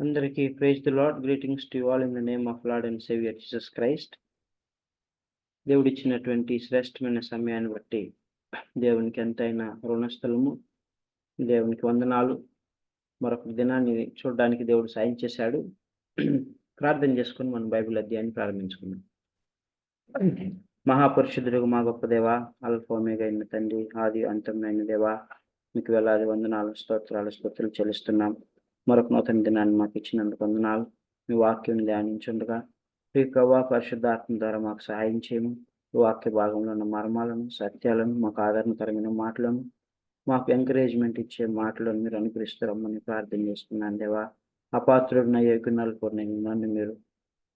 అందరికీ praise the Lord. Greetings to all in the name of Lord and saviour Jesus Christ. దేవుడిచ్చినటువంటి శ్రేష్టమైన సమయాన్ని బట్టి దేవునికి ఎంతైనా రుణస్థలము. దేవునికి వందనాలు. మరొక దినాన్ని చూడడానికి దేవుడు సాయం చేశాడు. ప్రార్థన చేసుకుని మనం బైబిల్ అధ్యాయాన్ని ప్రారంభించుకున్నాం. మహాపరిశుద్ధుడు మా గొప్ప దేవ, అల్ఫా ఒమేగా అయిన తండ్రి, ఆది అంతమైన దేవ, మీకు వేలాది వందనాలు, స్తోత్రాలు చెల్లిస్తున్నాం. మరొక నూతన దినాన్ని మాకు ఇచ్చినందుకు వందనాలు. మీ వాక్యం ధ్యానించుండగా ప్రియ ప్రభువా, పరిశుద్ధాత్మ ద్వారా మాకు సహాయం చేయము. ఈ వాక్య భాగంలో ఉన్న మర్మాలను, సత్యాలను, మాకు ఆదరణకరమైన మాటలను, మాకు ఎంకరేజ్మెంట్ ఇచ్చే మాటలను మీరు అనుగ్రహిస్తారమ్మని ప్రార్థన చేస్తున్నాను దేవా. అపాత్రుడిన యోగ్యునాలు కోరిన నన్ను మీరు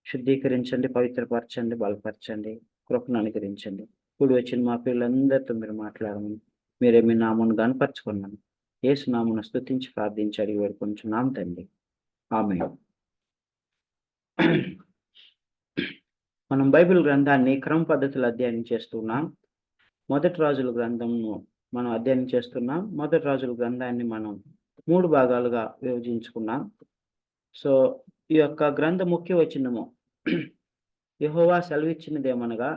శుద్ధీకరించండి, పవిత్రపరచండి, బలపరచండి, కృపను అనుగ్రహించండి. ఇప్పుడు వచ్చిన మా పిల్లలందరితో మీరు మాట్లాడమని, మీరే మీ నామను గనపరచుకున్నాను. యేసు నామమున స్తుతించి ప్రార్థించి అడిగి వేడుకొంచున్నాం తండ్రి, ఆమేన్. మనం బైబిల్ గ్రంథాన్ని క్రమ పద్ధతిలో అధ్యయనం చేస్తున్నాం. మొదటి రాజుల గ్రంథంను మనం అధ్యయనం చేస్తున్నాం. మొదటి రాజుల గ్రంథాన్ని మనం 3 భాగాలుగా విభజించుకున్నాం. సో ఈ యొక్క గ్రంథ ముఖ్య వచనము, యెహోవా సెలవిచ్చినదేమనగా,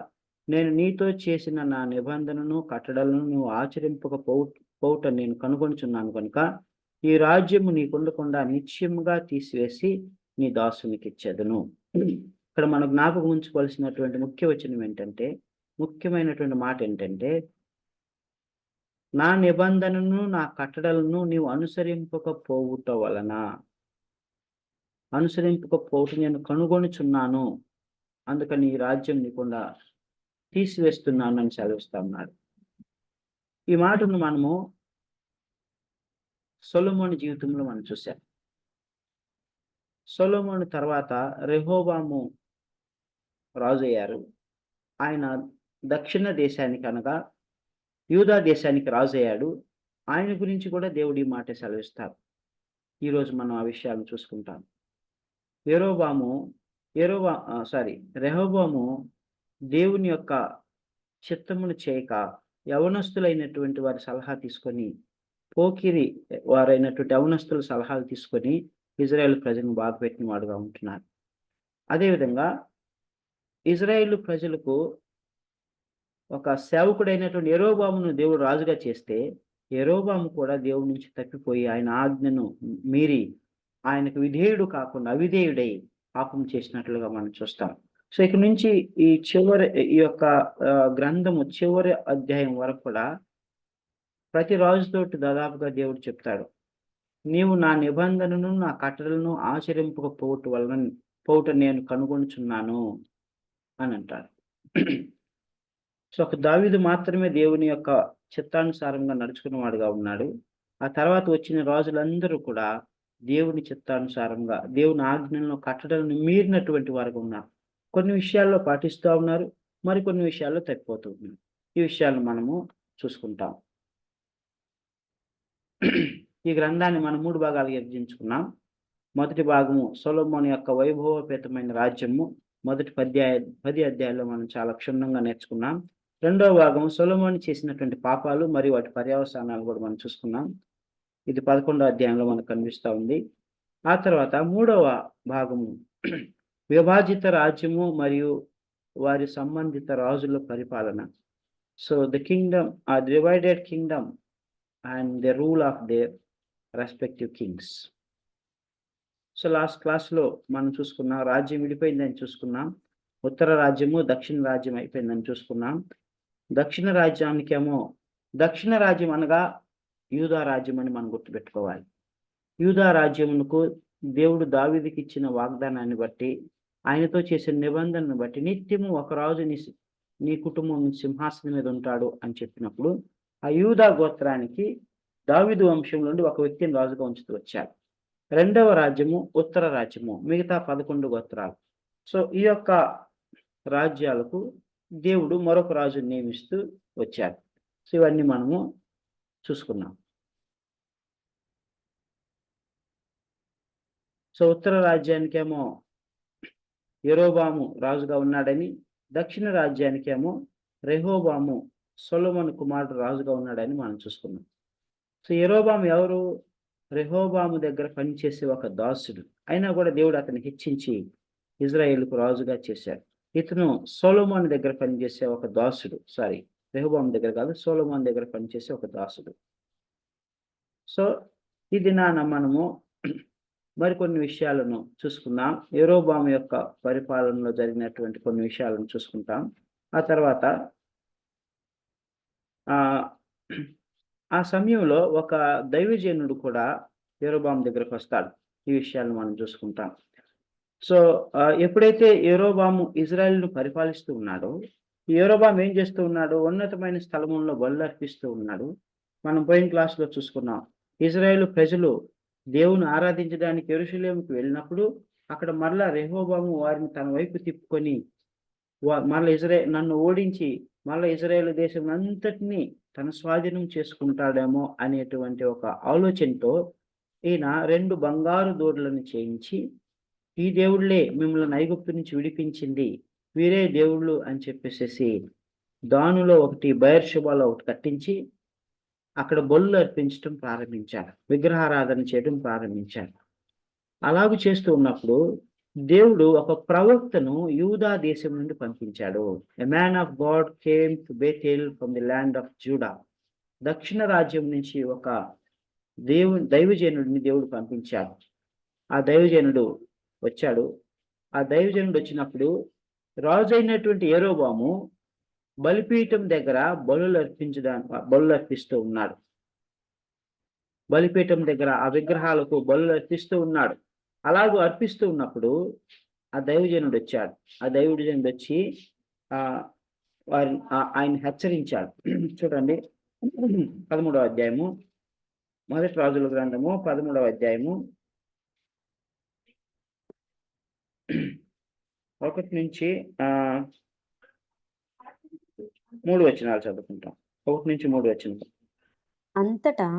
నేను నీతో చేసిన నా నిబంధనను కట్టడలను నువ్వు ఆచరింపకపోవుట నేను కనుగొనుచున్నాను కనుక ఈ రాజ్యము నీకుండకుండా నిశ్చయముగా తీసివేసి నీ దాసునికి ఇచ్చేదను. ఇక్కడ మనం జ్ఞాపకం ఉంచుకోవాల్సినటువంటి ముఖ్య వచనం ఏంటంటే, ముఖ్యమైనటువంటి మాట ఏంటంటే, నా నిబంధనను నా కట్టడలను నీవు అనుసరింపకపోవుట నేను కనుగొనుచున్నాను, అందుకని ఈ రాజ్యం నీకుండా తీసివేస్తున్నాను అని సెలవిస్తా ఉన్నాడు. ఈ మాటను మనము సొలొమోను జీవితంలో మనం చూసాం. సొలొమోను తర్వాత రెహోబాము రాజు అయ్యారు. ఆయన దక్షిణ దేశానికి అనగా యూదా దేశానికి రాజు అయ్యాడు. ఆయన గురించి కూడా దేవుడు ఈ మాట సెలవిస్తారు. ఈరోజు మనం ఆ విషయాలను చూసుకుంటాం. రెహోబాము దేవుని యొక్క చిత్తమును చేయక యవనస్తులైనటువంటి వారి సలహా తీసుకొని, పోకిరి వారైనటువంటి యవనస్తుల సలహాలు తీసుకొని ఇజ్రాయేల్ ప్రజలను బాధపెట్టిన వాడుగా ఉంటున్నారు. అదేవిధంగా ఇజ్రాయేల్ ప్రజలకు ఒక సేవకుడైనటువంటి యెరోబామును దేవుడు రాజుగా చేస్తే, యెరోబాము కూడా దేవుడి నుంచి తప్పిపోయి ఆయన ఆజ్ఞను మీరి ఆయనకు విధేయుడు కాకుండా అవిధేయుడై పాపం చేసినట్లుగా మనం చూస్తాం. సో ఇక నుంచి ఈ యొక్క గ్రంథము చివరి అధ్యాయం వరకు కూడా ప్రతి రాజుతోటి దాదాపుగా దేవుడు చెప్తాడు, నీవు నా నిబంధనను నా కట్టడలను ఆచరింపకపోవుట నేను కనుగొనుచున్నాను అని అంటాడు. సో ఒక దావీదు మాత్రమే దేవుని యొక్క చిత్తానుసారంగా నడుచుకున్నవాడుగా ఉన్నాడు. ఆ తర్వాత వచ్చిన రాజులందరూ కూడా దేవుని చిత్తానుసారంగా దేవుని ఆజ్ఞలను కట్టడలను మీరినటువంటి వారుగా ఉన్నారు. కొన్ని విషయాల్లో పాటిస్తూ ఉన్నారు, మరికొన్ని విషయాల్లో తప్పిపోతూ ఉన్నారు. ఈ విషయాలను మనము చూసుకుంటాం. ఈ గ్రంథాన్ని మనం 3 భాగాలుగా విభజించుకున్నాం. మొదటి భాగము సొలొమోను యొక్క వైభవపేతమైన రాజ్యము. మొదటి 10 అధ్యాయాల్లో మనం చాలా క్షుణ్ణంగా నేర్చుకున్నాం. రెండవ భాగం సొలొమోను చేసినటువంటి పాపాలు మరియు వాటి పర్యవసానాలు కూడా మనం చూసుకున్నాం. ఇది 11వ అధ్యాయంలో మనకు కనిపిస్తూ ఉంది. ఆ తర్వాత 3వ భాగము విభాజిత రాజ్యము మరియు వారి సంబంధిత రాజుల పరిపాలన. So the kingdom are divided kingdom and the rule of their respective kings. So last క్లాస్లో మనం చూసుకున్నాం, రాజ్యం విడిపోయిందని చూసుకున్నాం. ఉత్తర రాజ్యము దక్షిణ రాజ్యం అయిపోయిందని చూసుకున్నాం. దక్షిణ రాజ్యం అనగా యూదా రాజ్యం అని మనం గుర్తుపెట్టుకోవాలి. యూదా రాజ్యమునకు దేవుడు దావీదుకి ఇచ్చిన వాగ్దానాన్ని బట్టి, ఆయనతో చేసిన నిబంధనను బట్టి నిత్యము ఒక రాజు నీ కుటుంబం సింహాసనం మీద ఉంటాడు అని చెప్పినప్పుడు, ఆ యూదా గోత్రానికి దావీదు వంశం నుండి ఒక వ్యక్తిని రాజుగా ఉంచుతూ వచ్చారు. రెండవ రాజ్యము ఉత్తర రాజ్యము, మిగతా 11 గోత్రాలు. సో ఈ యొక్క రాజ్యాలకు దేవుడు మరొక రాజుని నియమిస్తూ వచ్చారు. సో ఇవన్నీ మనము చూసుకున్నాం. సో ఉత్తర రాజ్యానికేమో యెరోబాము రాజుగా ఉన్నాడని, దక్షిణ రాజ్యానికేమో రెహోబాము సొలొమోను కుమారుడు రాజుగా ఉన్నాడని మనం చూసుకున్నాం. సో యెరోబాము ఎవరు? రెహోబాము దగ్గర పనిచేసే ఒక దాసుడు. అయినా కూడా దేవుడు అతన్ని హెచ్చించి ఇజ్రాయేలుకు రాజుగా చేశాడు. ఇతను సొలొమోను దగ్గర పనిచేసే ఒక దాసుడు. రెహోబాము దగ్గర కాదు, సొలొమోను దగ్గర పనిచేసే ఒక దాసుడు. సో ఈ దినాన మనము మరికొన్ని విషయాలను చూసుకుందాం. యెరోబాము యొక్క పరిపాలనలో జరిగినటువంటి కొన్ని విషయాలను చూసుకుంటాం. ఆ తర్వాత ఆ సమయంలో ఒక దైవజనుడు కూడా యెరోబాము దగ్గరకు వస్తాడు. ఈ విషయాలను మనం చూసుకుంటాం. సో ఎప్పుడైతే యెరోబాము ఇజ్రాయెల్‌ను పరిపాలిస్తూ ఉన్నాడో, యెరోబాము ఏం చేస్తూ ఉన్నాడు? ఉన్నతమైన స్థలముల్లో బలులు అర్పిస్తూ ఉన్నాడు. మనం పోయిన క్లాస్‌లో చూసుకున్నాం. ఇజ్రాయేలు ప్రజలు దేవుని ఆరాధించడానికి యెరూషలేముకు వెళ్ళినప్పుడు, అక్కడ మరలా రెహోబాము వారిని తన వైపు తిప్పుకొని మరలా నన్ను ఓడించి మరలా ఇజ్రాయేలు దేశం అంతటిని తన స్వాధీనం చేసుకుంటాడేమో అనేటువంటి ఒక ఆలోచనతో ఈయన 2 బంగారు దూడలను చేయించి, ఈ దేవుళ్ళే మిమ్మల్ని ఐగుప్తు నుంచి విడిపించింది, వీరే దేవుళ్ళు అని చెప్పేసేసి దానులో ఒకటి, బెయేర్షెబాలో ఒకటి కట్టించి అక్కడ బలులు అర్పించడం ప్రారంభించారు. విగ్రహారాధన చేయడం ప్రారంభించారు. అలాగ చేస్తూ ఉన్నప్పుడు దేవుడు ఒక ప్రవక్తను యూదా దేశం నుండి పంపించాడు. A man of God came to Bethel from the land of JUDA. దక్షిణ రాజ్యం నుంచి ఒక దైవజనుడిని దేవుడు పంపించాడు. ఆ దైవజనుడు వచ్చాడు. ఆ దైవజనుడు వచ్చినప్పుడు రాజు అయినటువంటి యెరోబాము బలిపీఠం దగ్గర బలులు అర్పిస్తూ ఉన్నాడు. బలిపీఠం దగ్గర ఆ విగ్రహాలకు బలులు అర్పిస్తూ ఉన్నాడు. అలాగూ అర్పిస్తూ ఉన్నప్పుడు ఆ దైవజనుడు వచ్చాడు. ఆ దైవజనుడు వచ్చి ఆయన హెచ్చరించాడు. చూడండి, 13వ అధ్యాయము, మొదటి రాజుల గ్రంథము 13వ అధ్యాయము 1 నుంచి 3 వచనాలు చదువుకుంటాం. 1 నుంచి 3 వచనాలు. అంతటా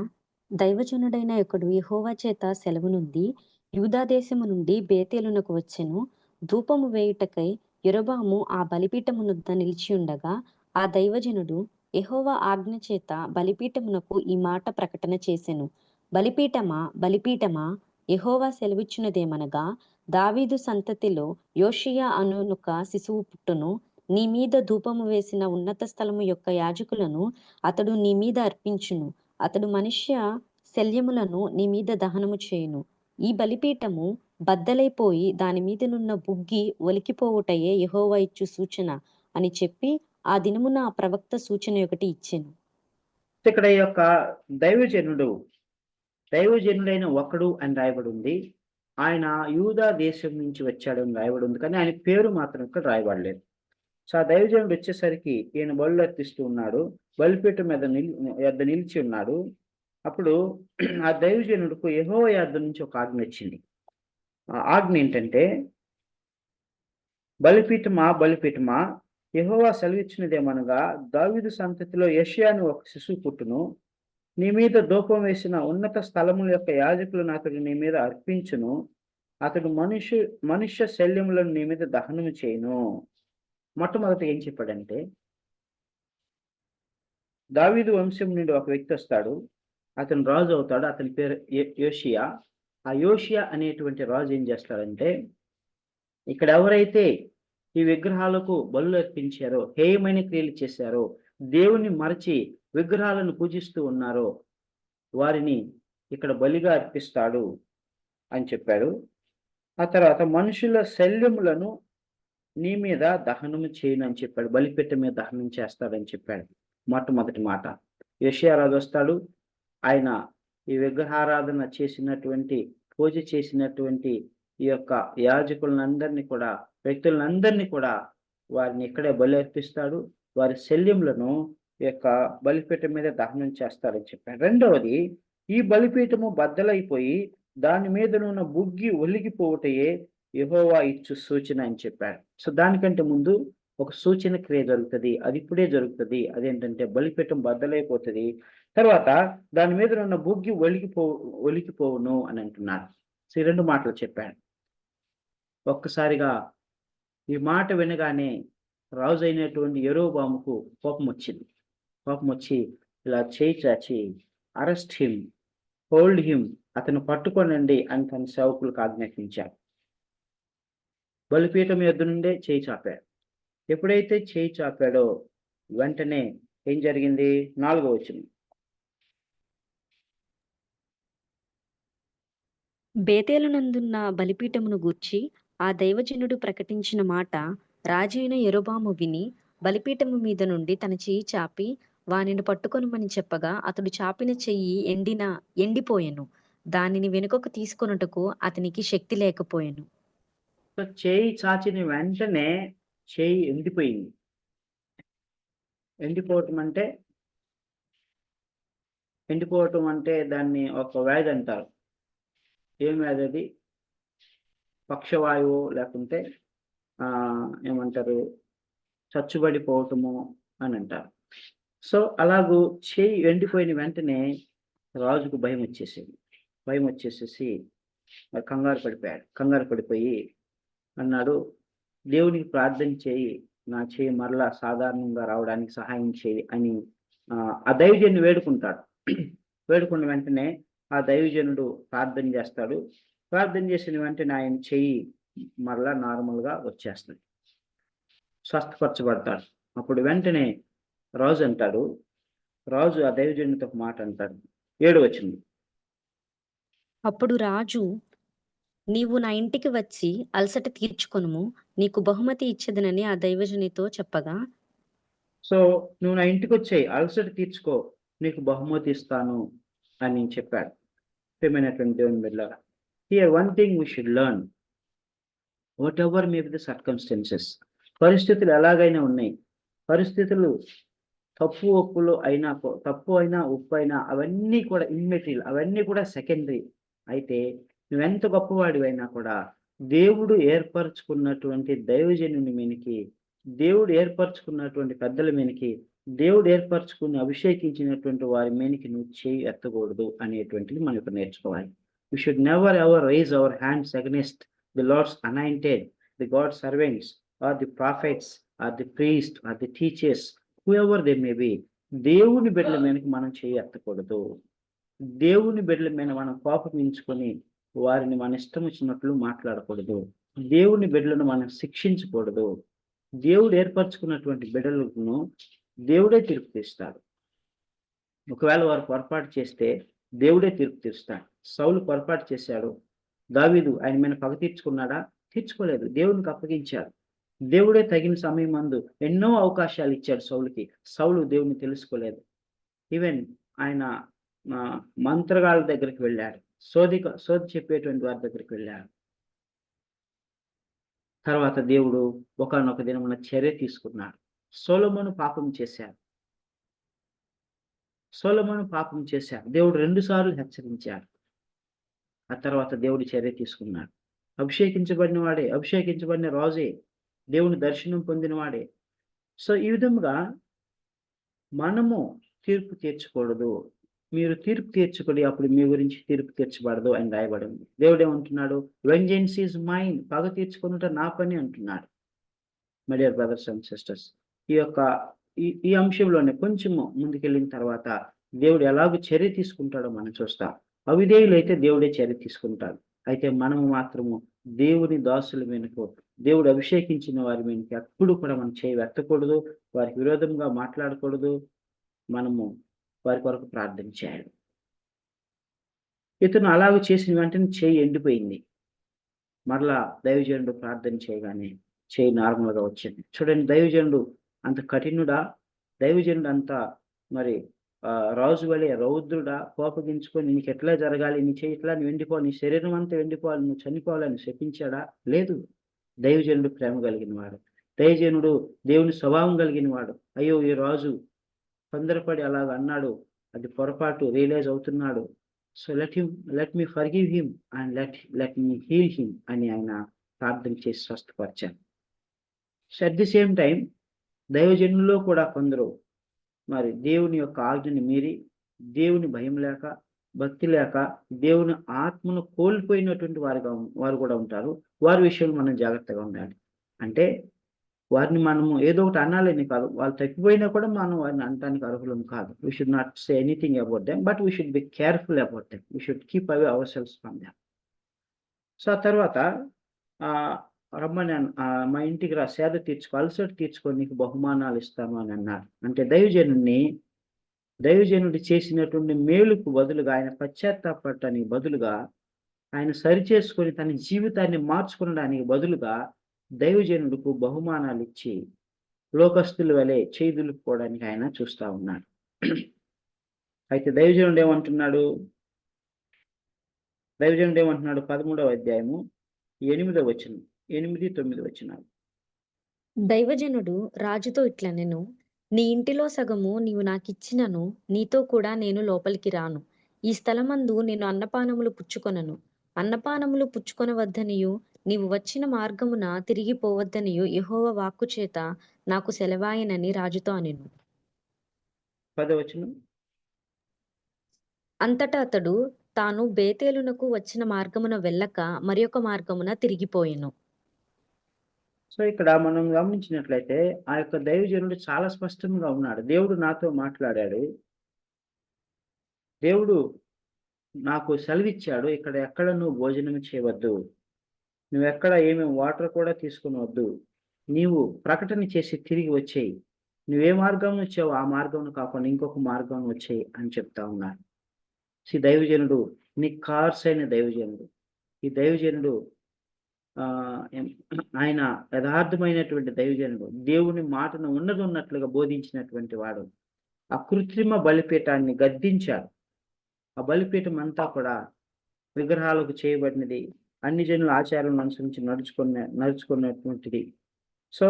దైవజనుడైన ఒకడు యెహోవా చేత సెలవు నుండి యూదా దేశము నుండి బేతేలునకు వచ్చెను. ధూపము వేయుటకై యెరొబాము ఆ బలిపీఠమునొద్ద నిలిచి ఉండగా ఆ దైవజనుడు యెహోవా ఆజ్ఞ చేత బలిపీఠమునకు ఈ మాట ప్రకటన చేసెను. బలిపీఠమా, బలిపీఠమా, యెహోవా సెలవిచ్చినదేమనగా, దావీదు సంతతిలో యోషియా అనునొక శిశువు పుట్టును. నీ మీద ధూపము వేసిన ఉన్నత స్థలము యొక్క యాజకులను అతడు నీ మీద అర్పించును. అతడు మనుష్య శల్యములను నీ మీద దహనము చేయును. ఈ బలిపీఠము బద్దలైపోయి దాని మీదనున్న బుగ్గి ఒలికిపోవుటయే యెహోవా ఇచ్చు సూచన అని చెప్పి ఆ దినమున ఆ ప్రవక్త సూచన ఒకటి ఇచ్చెను. ఇక్కడ ఈ యొక్క దైవజనుడైన ఒకడు అని రాయబడి ఉంది. ఆయన యూదా దేశం నుంచి వచ్చాడని రాయబడి ఉంది, కానీ ఆయన పేరు మాత్రం ఇక్కడ రాయబడలేదు. సో ఆ దైవజనుడు వచ్చేసరికి ఈయన బలులు అర్పిస్తూ ఉన్నాడు. బలిపీఠం మీద నిలిచి ఉన్నాడు. అప్పుడు ఆ దైవజనుడికి యెహోవా యొద్ద నుంచి ఒక ఆజ్ఞ వచ్చింది. ఆ ఆజ్ఞ ఏంటంటే, బలిపీఠమా, బలిపీఠమా, యెహోవా సెలవిచ్చినదేమనగా, దావీదు సంతతిలో యెషయా అను ఒక శిశువు పుట్టును. నీ మీద ధూపం వేసిన ఉన్నత స్థలముల యొక్క యాజకులను అతడు నీ మీద అర్పించును. అతడు మనుష్య శల్యములను నీ మీద దహనము చేయును. మొట్టమొదట ఏం చెప్పాడంటే, దావీదు వంశం నుండి ఒక వ్యక్తి వస్తాడు. అతను రాజు అవుతాడు. అతని పేరు యోషియా. ఆ యోషియా అనేటువంటి రాజు ఏం చేస్తాడంటే, ఇక్కడ ఎవరైతే ఈ విగ్రహాలకు బలులు అర్పించారో, హేయమైన క్రియలు చేశారో, దేవుని మరచి విగ్రహాలను పూజిస్తూ ఉన్నారో, వారిని ఇక్కడ బలిగా అర్పిస్తాడు అని చెప్పాడు. ఆ తర్వాత మనుషుల శల్యములను నీ మీద దహనము చేయను అని చెప్పాడు. బలిపీఠం మీద దహనం చేస్తాడని చెప్పాడు. మొట్టమొదటి మాట. యోషియా రాజు వస్తాడు. ఆయన ఈ విగ్రహారాధన చేసినటువంటి, పూజ చేసినటువంటి ఈ యొక్క యాజకులందరినీ కూడా, వ్యక్తులందరినీ కూడా వారిని ఇక్కడే బలి అర్పిస్తాడు. వారి శల్యములను ఈ యొక్క బలిపీఠం మీద దహనం చేస్తాడని చెప్పాడు. రెండవది, ఈ బలిపీఠము బద్దలైపోయి దాని మీదనున్న బుగ్గి ఒలిగిపోవుటయే యెహోవా ఇచ్చు సూచన అని చెప్పాడు. సో దానికంటే ముందు ఒక సూచన క్రియ జరుగుతుంది. అది ఇప్పుడే జరుగుతుంది. అదేంటంటే బలిపీఠం బద్దలైపోతుంది. తర్వాత దాని మీద ఉన్న బుగ్గి ఒలికిపోవును అని అంటున్నాడు. సో ఈ 2 మాటలు చెప్పాడు. ఒక్కసారిగా ఈ మాట వినగానే రాజు అయినటువంటి యెరోబాముకు కోపం వచ్చింది. కోపం వచ్చి ఇలా చేయి చాచి, అరెస్ట్ హిమ్, హోల్డ్ హిమ్ అతను పట్టుకొనండి అని తన సేవకులకు ఆజ్ఞాపించాడు. బలిపీఠం యొద్ద నుండే చేయి చాపాడు. ఎప్పుడైతే చేయి చాపాడో వెంటనే ఏం జరిగింది? 4వ వచనం. బేతేలునందున్న బలిపీఠమును గూర్చి ఆ దైవజనుడు ప్రకటించిన మాట రాజైన యరొబాము విని బలిపీఠము మీద నుండి తన చెయ్యి చాపి వానిని పట్టుకొనుమని చెప్పగా అతడు చాపిన చెయ్యి ఎండిపోయెను. దానిని వెనుకకు తీసుకొనుటకు అతనికి శక్తి లేకపోయెను. సో చేయి చాచిన వెంటనే చేయి ఎండిపోయింది. ఎండిపోవటం అంటే దాన్ని ఒక వ్యాధి అంటారు. ఏం వ్యాధి అది? పక్షవాయువు లేకుంటే ఏమంటారు, చచ్చుబడిపోవటము అని అంటారు. సో అలాగూ చేయి ఎండిపోయిన వెంటనే రాజుకు భయం వచ్చేసేసి కంగారు పడిపోయి అన్నాడు, దేవునికి ప్రార్థన చేయి, నా చేయి మరలా సాధారణంగా రావడానికి సహాయం చేయి అని ఆ దైవజనుడు వేడుకుంటాడు. వేడుకున్న వెంటనే ఆ దైవజనుడు ప్రార్థన చేస్తాడు. ప్రార్థన చేసిన వెంటనే ఆయన చెయ్యి మరలా నార్మల్గా వచ్చేస్తుంది, స్వస్థపరచబడతాడు. అప్పుడు వెంటనే రాజు ఆ దైవజనుడితో ఒక మాట అంటాడు. 7వ వచనం. అప్పుడు రాజు, నీవు నా ఇంటికి వచ్చి అలసట తీర్చుకొనుము, నీకు బహుమతి ఇచ్చేదనని ఆ దైవజనితో చెప్పగా, సో నువ్వు నా ఇంటికి వచ్చాయి, అలసట తీర్చుకో, నీకు బహుమతి ఇస్తాను అని చెప్పాడు. ప్రియమైనటువంటి దేవుని బిడ్డలారా, here one thing we should learn. What ever may be the circumstances, పరిస్థితులు ఎలాగైనా ఉన్నాయి, పరిస్థితులు తప్పు అయినా ఉప్పు అయినా అవన్నీ కూడా ఇమ్మెటీరియల్, అవన్నీ కూడా సెకండరీ. అయితే నువ్వెంత గొప్పవాడివైనా కూడా దేవుడు ఏర్పరచుకున్నటువంటి దైవజనుని మీనికి, దేవుడు ఏర్పరచుకున్నటువంటి పెద్దల మీనికి, దేవుడు ఏర్పరచుకుని అభిషేకించినటువంటి వారి మీనికి నువ్వు చేయి ఎత్తకూడదు అనేటువంటిది మనం ఇప్పుడు నేర్చుకోవాలి. We should never ever raise our hands against the Lord's anointed, the God's servants, or the prophets, or the priests, or the teachers, whoever they may be. దేవుని బిడ్డల మీదకి మనం చేయి ఎత్తకూడదు. దేవుని బిడ్డల మీద మనం కోపమించుకొని వారిని మన ఇష్టం వచ్చినట్లు మాట్లాడకూడదు. దేవుని బిడ్డలను మనం శిక్షించకూడదు. దేవుడు ఏర్పరచుకున్నటువంటి బిడ్డలను దేవుడే తీర్పు తీస్తాడు. ఒకవేళ వారు పొరపాటు చేస్తే దేవుడే తీర్పు తీరుస్తాడు. సౌలు పొరపాటు చేశాడు, దావీదు ఆయన మీద పగ తీర్చుకున్నాడా? తీర్చుకోలేదు, దేవునికి అప్పగించాడు. దేవుడే తగిన సమయం మందు ఎన్నో అవకాశాలు ఇచ్చాడు సౌలుకి. సౌలు దేవుని తెలుసుకోలేదు. ఈవెన్ ఆయన మంత్రగాళ్ళ దగ్గరికి వెళ్ళాడు, సోది చెప్పేటువంటి వారి దగ్గరికి వెళ్ళాడు. తర్వాత దేవుడు ఒకానొక దినమున చర్య తీసుకున్నాడు. సొలొమోను పాపం చేశాడు. దేవుడు 2 సార్లు హెచ్చరించాడు. ఆ తర్వాత దేవుడు చర్య తీసుకున్నాడు. అభిషేకించబడిన రాజే, దేవుని దర్శనం పొందినవాడే. సో ఈ విధముగా మనము తీర్పు తీర్చకూడదు. మీరు తీర్పు తీర్చుకొని అప్పుడు మీ గురించి తీర్పు తీర్చబడదు అని రాయబడింది. దేవుడు ఏమంటున్నాడు? వెంజెన్స్ ఈజ్ మైన్, పగ తీర్చుకొనుట నా పని అంటున్నాడు. My dear brothers and sisters, ఈ అంశంలోనే కొంచెము ముందుకెళ్ళిన తర్వాత దేవుడు ఎలాగో చర్య తీసుకుంటాడో మనం చూస్తాం. అవిధేయులైతే దేవుడే చర్య తీసుకుంటాడు. అయితే మనము మాత్రము దేవుని దాసుల వెనుక, దేవుడు అభిషేకించిన వారి వెనుక ఎప్పుడు కూడా మనం చేయి ఎత్తకూడదు, వారికి విరోధంగా మాట్లాడకూడదు. మనము వారి కొరకు ప్రార్థన చేయాలి. ఇతను అలాగ చేసిన వెంటనే చేయి ఎండిపోయింది. మరలా దైవజనుడు ప్రార్థన చేయగానే చేయి నార్మల్గా వచ్చింది. చూడండి, దైవజనుడు అంత కఠినుడా? దైవజనుడు అంత మరి రాజు వలె రౌద్రుడా? కోపగించుకొని నీకు ఎట్లా జరగాలి, నీ చేయి ఇట్లా, నువ్వు ఎండిపోవాలి, నీ శరీరం అంతా ఎండిపోవాలి, నువ్వు చనిపోవాలని శపించాడా? లేదు. దైవజనుడు ప్రేమ కలిగిన వాడు, దైవజనుడు దేవుని స్వభావం కలిగిన వాడు. అయ్యో, ఈ రాజు తొందరపడి అలాగ అన్నాడు, అది పొరపాటు, రియలైజ్ అవుతున్నాడు. So let me forgive him and let me heal him అని ఆయన ప్రార్థన చేసి స్వస్థపరిచాను. So at the same time దైవజనుల్లో కూడా కొందరు మరి దేవుని యొక్క ఆజ్ఞని మీరి, దేవుని భయం లేక, భక్తి లేక, దేవుని ఆత్మను కోల్పోయినటువంటి వారు కూడా ఉంటారు. వారి విషయంలో మనం జాగ్రత్తగా ఉండాలి. అంటే వారిని మనము ఏదో ఒకటి అనాలని కాదు, వాళ్ళు తప్పిపోయినా కూడా మనం వారిని అనటానికి అర్హులం కాదు. We should not say anything about them, but we should be careful about them. We should keep away our cells from them. So ఆ తర్వాత రమ్మని మా ఇంటికి రా, సేద తీర్చుకో, అలసట తీర్చుకొని నీకు బహుమానాలు ఇస్తాను అని అన్నారు. అంటే దైవజనుడు చేసినటువంటి మేలుకు బదులుగా, ఆయన పశ్చాత్తాపడటానికి బదులుగా, ఆయన సరిచేసుకొని తన జీవితాన్ని మార్చుకోవడానికి బదులుగా దైవజనుడికి బహుమానాలు ఇచ్చి లోకస్తుల వలె చేదులుపుకోవడానికి ఆయన చూస్తా ఉన్నాడు. అయితే దైవజనుడు ఏమంటున్నాడు? 13వ అధ్యాయము 8వ వచనం, 8, 9 వచనాలు. దైవజనుడు రాజుతో ఇట్లనెను, నీ ఇంటిలో సగము నీవు నాకిచ్చినను నీతో కూడా నేను లోపలికి రాను. ఈ స్థలమందు నేను అన్నపానములు పుచ్చుకొనను. అన్నపానములు పుచ్చుకొనవద్దనియు నీవు వచ్చిన మార్గమున తిరిగి పోవద్దనియు యెహోవా వాక్కు చేత నాకు సెలవాయనని రాజుతో అనెను. 10వ వచనం. అంతటా అతడు తాను బేతేలునకు వచ్చిన మార్గమున వెళ్ళక మరియొక మార్గమున తిరిగిపోయెను. సో ఇక్కడ మనం గమనించినట్లయితే ఆ యొక్క దైవజనుడు చాలా స్పష్టంగా ఉన్నాడు. దేవుడు నాతో మాట్లాడాడు, దేవుడు నాకు సెలవిచ్చాడు, ఇక్కడ ఎక్కడ నువ్వు భోజనం చేయవద్దు, నువ్వెక్కడ ఏమి వాటర్ కూడా తీసుకునవద్దు, నీవు ప్రకటన చేసి తిరిగి వచ్చేయి, నువ్వే మార్గం వచ్చావు ఆ మార్గం కాకుండా ఇంకొక మార్గం వచ్చేయి అని చెప్తా ఉన్నాడు. దైవజనుడు నిఖార్సైన దైవజనుడు. ఈ దైవజనుడు ఆయన యథార్థమైనటువంటి దైవజనుడు, దేవుని మాటను ఉన్నట్లుగా బోధించినటువంటి వాడు. ఆ కృత్రిమ బలిపీఠాన్ని గద్దించాడు. ఆ బలిపీఠం అంతా కూడా విగ్రహాలకు చేయబడినది, అన్ని జనుల ఆచారాలను అనుసరించి నడుచుకున్నటువంటిది. సో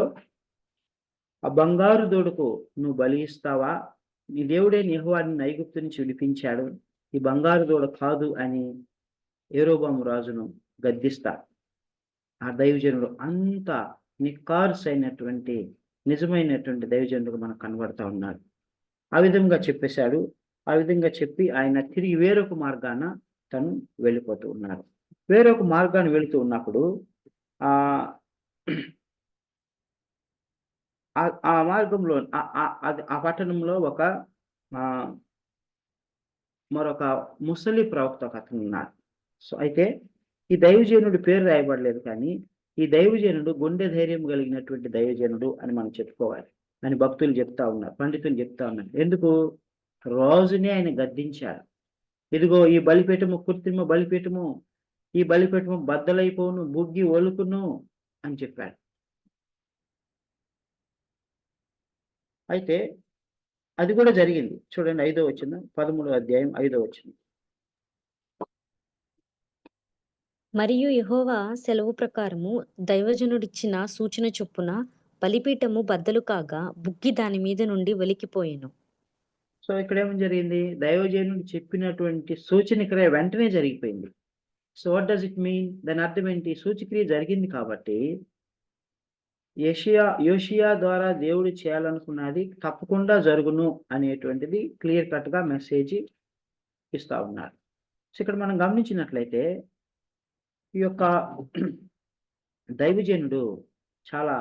ఆ బంగారు దూడకు నువ్వు బలి ఇస్తావా? నీ దేవుడైన యెహోవా నిన్ను ఐగుప్తు నుంచి విడిపించాడు, ఈ బంగారు దూడ కాదు అని యరొబాము రాజును గద్దిస్తాడు. ఆ దైవజనుడు అంత నిఖార్సైనటువంటి నిజమైనటువంటి దైవజనుడుగా మనకు కనబడతా ఉన్నాడు. ఆ విధంగా చెప్పేశాడు. ఆ విధంగా చెప్పి ఆయన తిరిగి వేరొక మార్గాన తను వెళ్ళిపోతూ ఉన్నాడు. వేరొక మార్గాన్ని వెళుతూ ఉన్నప్పుడు ఆ మార్గంలో ఆ పట్టణంలో ఒక మరొక ముసలి ప్రవక్త ఒక అతను ఉన్నాడు. సో అయితే ఈ దైవజనుడి పేరు రాయబడలేదు, కానీ ఈ దైవజనుడు గుండె ధైర్యం కలిగినటువంటి దైవజనుడు అని మనం చెప్పుకోవాలి అని భక్తులు చెప్తా ఉన్నారు, పండితులు చెప్తా ఉన్నారు. ఎందుకు? రోజునే ఆయన గద్దించాడు. ఇదిగో ఈ బలిపీఠము కృత్రిమ బలిపీఠము, ఈ బలిపీఠము బద్దలైపోను, బుగ్గి ఒలుకును అని చెప్పాడు. అయితే అది కూడా జరిగింది. చూడండి 5వ వచనం, 13వ అధ్యాయం 5వ వచనం. మరియు యెహోవా సెలవు ప్రకారము దైవజనుడిచ్చిన సూచన చొప్పున బలిపీఠము బద్దలు కాగా బుగ్గి దాని మీద నుండి ఒలికిపోయెను. సో ఇక్కడ ఏం జరిగింది? దైవజనుడు చెప్పినటువంటి సూచన క్రియ వెంటనే జరిగిపోయింది. So what does it mean? దాని అర్థం ఏంటి? సూచక్రియ జరిగింది కాబట్టి యోషియా ద్వారా దేవుడు చేయాలనుకున్నది తప్పకుండా జరుగును అనేటువంటిది క్లియర్ కట్ గా మెసేజ్ ఇస్తా ఉన్నారు. సో ఇక్కడ మనం గమనించినట్లయితే ఈ యొక్క దైవజనుడు చాలా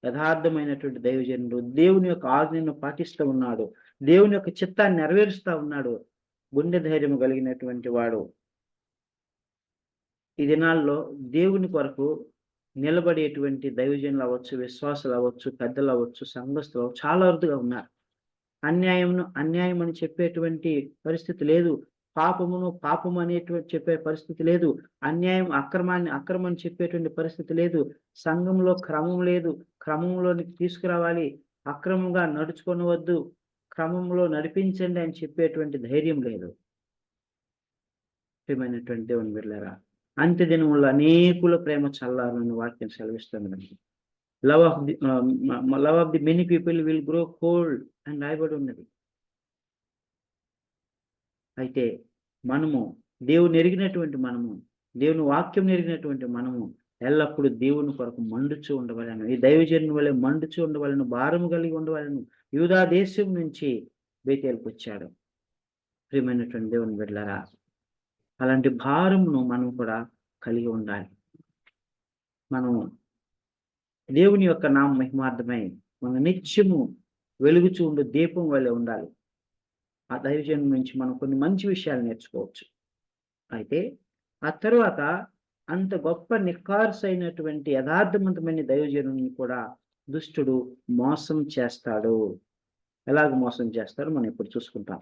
యథార్థమైనటువంటి దైవజనుడు, దేవుని యొక్క ఆజ్ఞను పాటిస్తూ ఉన్నాడు, దేవుని యొక్క చిత్తాన్ని నెరవేరుస్తూ ఉన్నాడు, గుండె ధైర్యం కలిగినటువంటి వాడు. ఈ దినాల్లో దేవుని కొరకు నిలబడేటువంటి దైవజనులు అవ్వచ్చు, విశ్వాసులు అవ్వచ్చు, పెద్దలు అవ్వచ్చు, సంఘస్థులు చాలా అరుదుగా ఉన్నారు. అన్యాయం అని చెప్పేటువంటి పరిస్థితి లేదు, పాపమును పాపం అనేటువంటి చెప్పే పరిస్థితి లేదు, అక్రమాన్ని అక్రమం చెప్పేటువంటి పరిస్థితి లేదు, సంఘంలో క్రమం లేదు, క్రమంలోనికి తీసుకురావాలి, అక్రమంగా నడుచుకొనవద్దు, క్రమంలో నడిపించండి అని చెప్పేటువంటి ధైర్యం లేదు. ప్రియమైనటువంటి దేవుని బిడ్డలారా, అంత్య దినములో అనేకుల ప్రేమ చల్లారని వాక్యం సెలవిస్తుంది. Love of the many people will grow cold అని రాయబడి ఉన్నది. అయితే మనము దేవుని ఎరిగినటువంటి దేవుని వాక్యం ఎరిగినటువంటి మనము ఎల్లప్పుడూ దేవుని కొరకు మండుచూ ఉండవలను, ఈ దైవజనుని వలె మండుచూ ఉండవలను, భారము కలిగి ఉండవలను. యూదా దేశం నుంచి బేతేలుకు వచ్చాడు. ప్రియమైనటువంటి దేవుని బిడ్డలారా, అలాంటి భారమును మనం కూడా కలిగి ఉండాలి. మనము దేవుని యొక్క నామ మహిమార్థమై మన నిత్యము వెలుగుచూ ఉండే దీపం వల్లే ఉండాలి. ఆ దైవజనం నుంచి మనం కొన్ని మంచి విషయాలు నేర్చుకోవచ్చు. అయితే ఆ తరువాత అంత గొప్ప నిఖార్సైనటువంటి యథార్థవంతమైన దైవజనుని కూడా దుష్టుడు మోసం చేస్తాడు. ఎలాగ మోసం చేస్తాడో మనం ఇప్పుడు చూసుకుంటాం.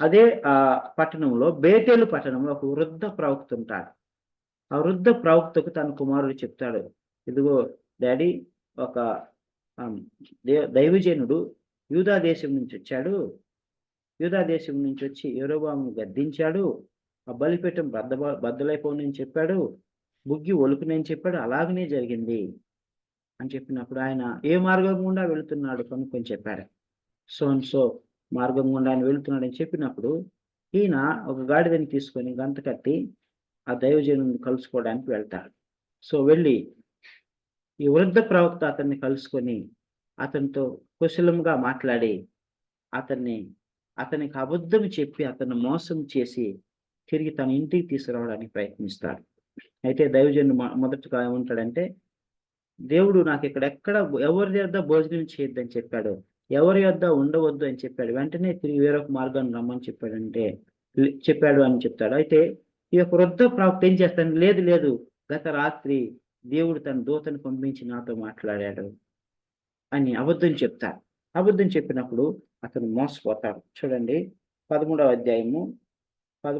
అదే పట్టణంలో, బేతేలు పట్టణంలో ఒక వృద్ధ ప్రవక్త ఉంటాడు. ఆ వృద్ధ ప్రవక్తకు తన కుమారుడు చెప్తాడు, ఇదిగో డాడీ, ఒక దైవజనుడు యూదా దేశం నుంచి వచ్చాడు. యూదా దేశం నుంచి వచ్చి యెరొబెయామును గద్దించాడు. ఆ బలిపీఠం బద్దలైపోనని చెప్పాడు. బుగ్గి ఒలుకునని చెప్పాడు. అలాగనే జరిగింది అని చెప్పినప్పుడు ఆయన ఏ మార్గం గుండా వెళుతున్నాడు కనుక్కొని చెప్పాడు. సో అండ్ సో మార్గం గుండా ఆయన వెళుతున్నాడని చెప్పినప్పుడు ఈయన ఒక గాడిదని తీసుకొని గంత కట్టి ఆ దైవజనుని కలుసుకోవడానికి వెళ్తాడు. సో వెళ్ళి ఈ వృద్ధ ప్రవక్త అతన్ని కలుసుకొని అతనితో కుశలంగా మాట్లాడి అతనికి అబద్ధం చెప్పి అతన్ని మోసం చేసి తిరిగి తన ఇంటికి తీసుకురావడానికి ప్రయత్నిస్తాడు. అయితే దైవజనుడు మొదటగా ఏమంటాడంటే, దేవుడు నాకు ఎక్కడ ఎవరి యొద్ద భోజనం చేయొద్దని చెప్పాడు, ఎవరి యొద్ద ఉండవద్దు అని చెప్పాడు, వెంటనే తిరిగి వేరొక మార్గాన్ని రమ్మని చెప్పాడు అని చెప్తాడు. అయితే ఈ యొక్క వృద్ధ ప్రవక్త ఏం చేస్తాడు, లేదు గత రాత్రి దేవుడు తన దూతను పంపించి నాతో మాట్లాడాడు అని అబద్ధం చెప్తాడు. అబద్ధం చెప్పినప్పుడు అతను మోసపోతాడు. చూడండి 13వ అధ్యాయము 10,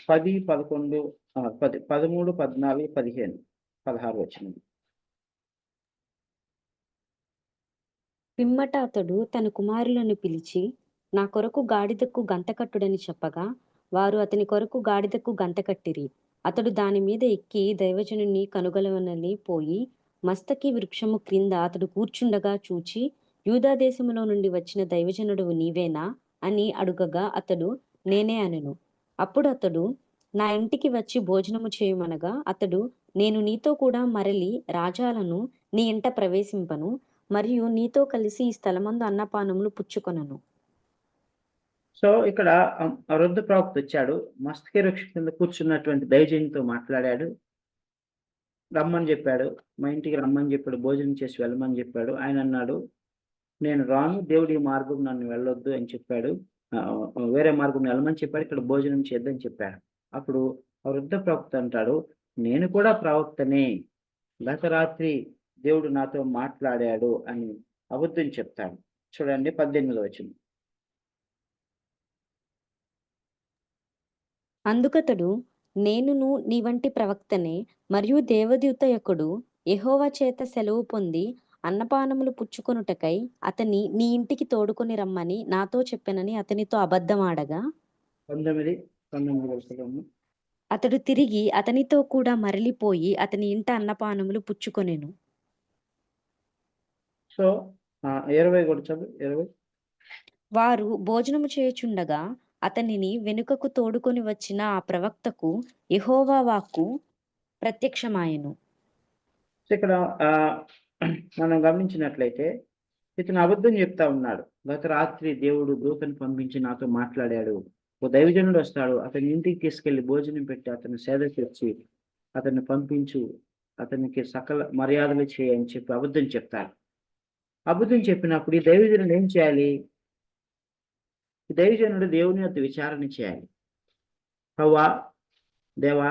11, 10, 13, 14, 15, 16 వచనం. పిమ్మట అతడు తన కుమారులను పిలిచి, నా కొరకు గాడిదకు గంత కట్టుడని చెప్పగా, వారు అతని కొరకు గాడిదకు గంత కట్టిరి. అతడు దాని మీద ఎక్కి దైవజనుని కనుగొనవలని పోయి మస్తకి వృక్షము క్రింద అతడు కూర్చుండగా చూచి, యూదా దేశములో నుండి వచ్చిన దైవజనుడు నీవేనా అని అడుగగా అతడు నేనే అనెను. అప్పుడు అతడు నా ఇంటికి వచ్చి భోజనము చేయమనగా అతడు, నేను నీతో కూడా మరలి రాజాలను నీ ఇంట ప్రవేశింపను, మరియు నీతో కలిసి ఈ స్థలమందు అన్నపానములు పుచ్చుకొనను. సో ఇక్కడ ఆ వృద్ధ ప్రవక్త వచ్చాడు. మస్తకి వృక్షం కింద కూర్చున్నటువంటి దైవజనునితో మాట్లాడాడు. రమ్మని చెప్పాడు. మా ఇంటికి రమ్మని చెప్పాడు. భోజనం చేసి వెళ్ళమని చెప్పాడు. ఆయన అన్నాడు, నేను రాను, దేవుడి మార్గం నన్ను వెళ్ళొద్దు అని చెప్పాడు. వేరే మార్గం వెళ్ళమని చెప్పాడు. ఇక్కడ భోజనం చేద్దని చెప్పాడు. అప్పుడు ఆ వృద్ధ ప్రవక్త అంటాడు, నేను కూడా ప్రవక్తనే, గత రాత్రి దేవుడు నాతో మాట్లాడాడు అని అబద్ధం చెప్తాడు. చూడండి 18వ వచనం. అందుకతడు, నేనును నీ వంటి ప్రవక్తనే, మరియు దేవదూత యొక్కడు యెహోవా చేత సెలవు పొంది అన్నపానములు పుచ్చుకొనుటకై అతని నీ ఇంటికి తోడుకొని రమ్మని నాతో చెప్పెనని అతనితో అబద్ధమాడగా, 19 వచనం. అతడు తిరిగి అతనితో కూడా మరలిపోయి అతని ఇంట అన్నపానములు పుచ్చుకొనెను. సో 20 కూడా చదువు. 20. వారు భోజనము చేయుచుండగా అతనిని వెనుకకు తోడుకొని వచ్చిన ఆ ప్రవక్తకు యెహోవా వాక్కు ప్రత్యక్షమాయెను. ఇక్కడ మనం గమనించినట్లయితే ఇతను అబద్ధం చెప్తా ఉన్నాడు. గత రాత్రి దేవుడు దూతను పంపించి నాతో మాట్లాడాడు. ఓ దైవజనుడు వస్తాడు, అతని ఇంటికి తీసుకెళ్లి భోజనం పెట్టి అతను సేద తీర్చి అతన్ని పంపించు, అతనికి సకల మర్యాదలు చేయని చెప్పి అబద్ధం చెప్తాడు. అబద్ధం చెప్పినప్పుడు ఈ దైవజనుడు ఏం చేయాలి? ఈ దైవజనుడు దేవుని యొక్క విచారణ చేయాలి. హవ్వా, దేవా,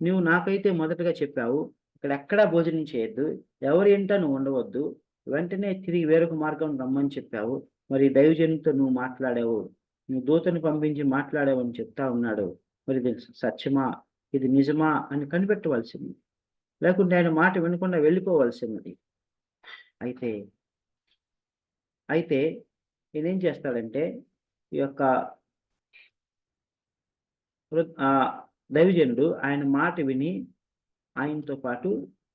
నువ్వు నాకైతే మొదటగా చెప్పావు, ఇక్కడ ఎక్కడా భోజనం చేయొద్దు, ఎవరి ఇంట నువ్వు ఉండవద్దు, వెంటనే తిరిగి వేరొక మార్గం రమ్మని చెప్పావు. మరి దైవజనునితో నువ్వు మాట్లాడావు, నువ్వు దూతను పంపించి మాట్లాడావు అని చెప్తా ఉన్నాడు. మరి ఇది సత్యమా, ఇది నిజమా అని కనిపెట్టవలసింది. లేకుంటే ఆయన మాట వినకుండా వెళ్ళిపోవలసినది. అయితే అయితే ఈయనేం చేస్తాడంటే ఈ యొక్క దైవజనుడు ఆయన మాట విని ఆయనతో పాటు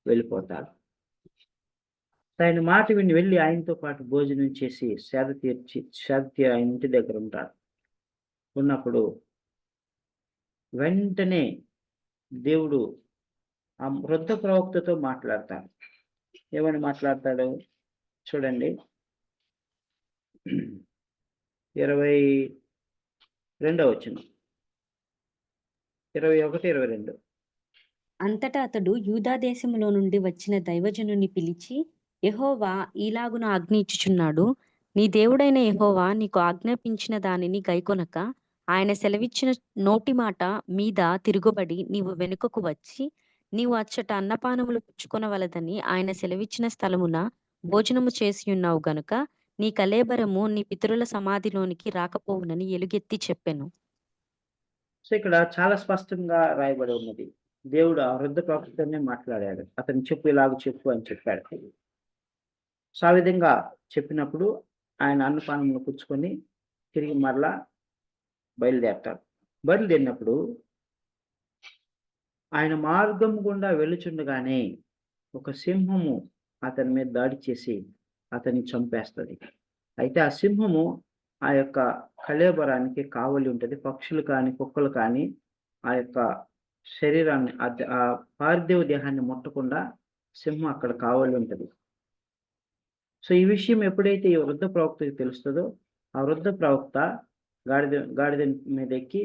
వెళ్ళిపోతాడు. ఆయన మాట విని వెళ్ళి ఆయనతో పాటు భోజనం చేసి సేద తీరి ఆయన ఇంటి దగ్గర ఉంటాడు. ఉన్నప్పుడు వెంటనే దేవుడు ఆ వృద్ధ ప్రవక్తతో మాట్లాడతాడు. ఏమని మాట్లాడతాడు చూడండి. 22వ వచనం, 21, 22. అంతటా అతడు యూదా దేశములో నుండి వచ్చిన దైవజనుని పిలిచి, యెహోవా ఈలాగున ఆజ్ఞయించుచున్నాడు, నీ దేవుడైన యెహోవా నీకు ఆజ్ఞాపించిన దానిని గైకొనక, ఆయన సెలవిచ్చిన నోటి మాట మీద తిరుగుబడి నీవు వెనుకకు వచ్చి, నీవు అచ్చట అన్నపానములు పుచ్చుకొనవలదని ఆయన సెలవిచ్చిన స్థలమున భోజనము చేసియున్నావు గనుక, నీ కళేబరము నీ పితరుల సమాధిలోనికి రాకపోవునని ఎలుగెత్తి చెప్పెను. సో ఇక్కడ చాలా స్పష్టంగా రాయబడి ఉన్నది. దేవుడు ఆ వృద్ధ ప్రవక్తతోనే మాట్లాడాడు. అతను చెప్పు, ఇలాగ చెప్పు అని చెప్పాడు. సో ఆ విధంగా చెప్పినప్పుడు ఆయన అన్నపానములు పుచ్చుకొని తిరిగి మరలా బయలుదేరతాడు. బయలుదేరినప్పుడు ఆయన మార్గం గుండా వెళ్ళుచుండగానే ఒక సింహము అతని మీద దాడి చేసి అతన్ని చంపేస్తది. అయితే ఆ సింహము ఆ యొక్క కళేబరానికి కావలి ఉంటది. పక్షులు కానీ, కుక్కలు కానీ ఆ యొక్క శరీరాన్ని ఆ పార్థివ దేహాన్ని ముట్టకుండా సింహం అక్కడ కావలి ఉంటది. సో ఈ విషయం ఎప్పుడైతే ఈ వృద్ధ ప్రవక్తకి తెలుస్తదో, ఆ వృద్ధ ప్రవక్త గాడిద మీద ఎక్కి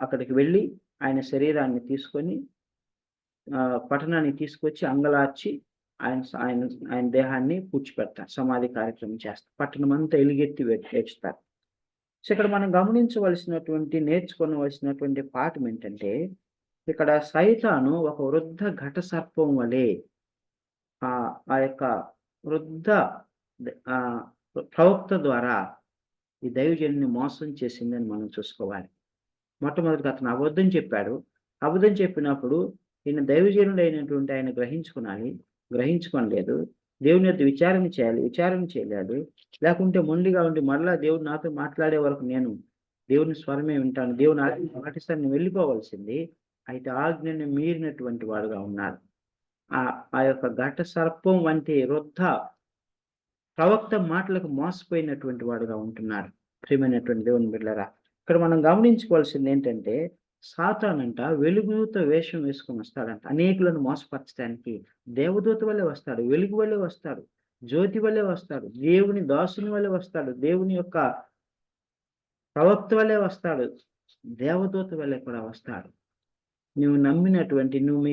అక్కడికి వెళ్ళి ఆయన శరీరాన్ని తీసుకొని పట్టణానికి తీసుకొచ్చి అంగలార్చి ఆయన ఆయన ఆయన దేహాన్ని పూడ్చిపెడతారు. సమాధి కార్యక్రమం చేస్తారు. పట్టణమంతా ఎలుగెత్తి ఏడ్చుతారు. సో ఇక్కడ మనం గమనించవలసినటువంటి, నేర్చుకోవలసినటువంటి పాఠం ఏంటంటే, ఇక్కడ సైతాను ఒక వృద్ధ ఘట సర్పం వలె ఆ యొక్క వృద్ధ ప్రవక్త ద్వారా ఈ దైవజనుని మోసం చేసిందని మనం చూసుకోవాలి. మొట్టమొదటిగా అతను అబద్ధం చెప్పాడు. అబద్ధం చెప్పినప్పుడు ఈయన దైవజనుడైనటువంటి ఆయన గ్రహించుకోలేదు. దేవుని యొద్ద విచారణ చేయాలి. విచారణ చేయలేదు. లేకుంటే మొండిగా ఉండి మరలా దేవుడు నాతో మాట్లాడే వరకు నేను దేవుని స్వరమే వింటాను, దేవుని ఆజ్ఞ పాటిస్తాను వెళ్ళిపోవలసింది. అయితే ఆజ్ఞని మీరినటువంటి వాడుగా ఉన్నాడు. ఆ యొక్క ఘట సర్పం వంటి వృద్ధ ప్రవక్త మాటలకు మోసపోయినటువంటి వాడుగా ఉంటున్నాడు. ప్రియమైనటువంటి దేవుని బిడ్డలారా, ఇక్కడ మనం గమనించుకోవాల్సింది ఏంటంటే, సాతానంట వెలుగుదూత వేషం వేసుకొని వస్తాడంట. అనేకులను మోసపరచడానికి దేవదూత వల్లే వస్తాడు, వెలుగు వల్లే వస్తాడు, జ్యోతి వల్లే వస్తాడు, దేవుని దాసుని వల్లే వస్తాడు, దేవుని యొక్క ప్రవక్త వల్లే వస్తాడు, దేవదూత వల్లే కూడా వస్తాడు. నువ్వు నమ్మినటువంటి నువ్వు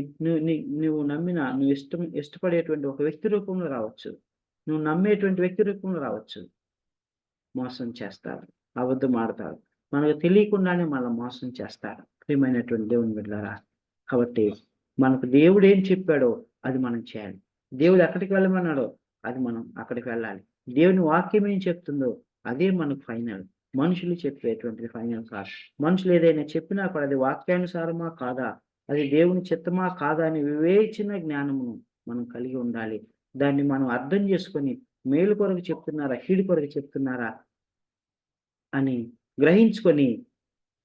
ఇష్టపడేటువంటి ఒక వ్యక్తి రూపంలో రావచ్చు. నువ్వు నమ్మేటువంటి వ్యక్తి రూపంలో రావచ్చు. మోసం చేస్తారు, అబద్ధం ఆడతారు, మనకు తెలియకుండానే మనం మోసం చేస్తారు. ప్రియమైనటువంటి దేవుని బిడ్డలారా, కాబట్టి మనకు దేవుడు ఏం చెప్పాడో అది మనం చేయాలి. దేవుడు ఎక్కడికి వెళ్ళమన్నాడో అది మనం అక్కడికి వెళ్ళాలి. దేవుని వాక్యం ఏం చెప్తుందో అదే మనకు ఫైనల్. మనుషులు చెప్పేటువంటిది ఫైనల్ కాదు. మనుషులు ఏదైనా చెప్పినా కూడా అది వాక్యానుసారమా కాదా, అది దేవుని చిత్తమా కాదా అని వివేచన జ్ఞానమును మనం కలిగి ఉండాలి. దాన్ని మనం అర్థం చేసుకొని మేలు కొరకు చెప్తున్నారా, కీడు కొరకు చెప్తున్నారా అని గ్రహించుకొని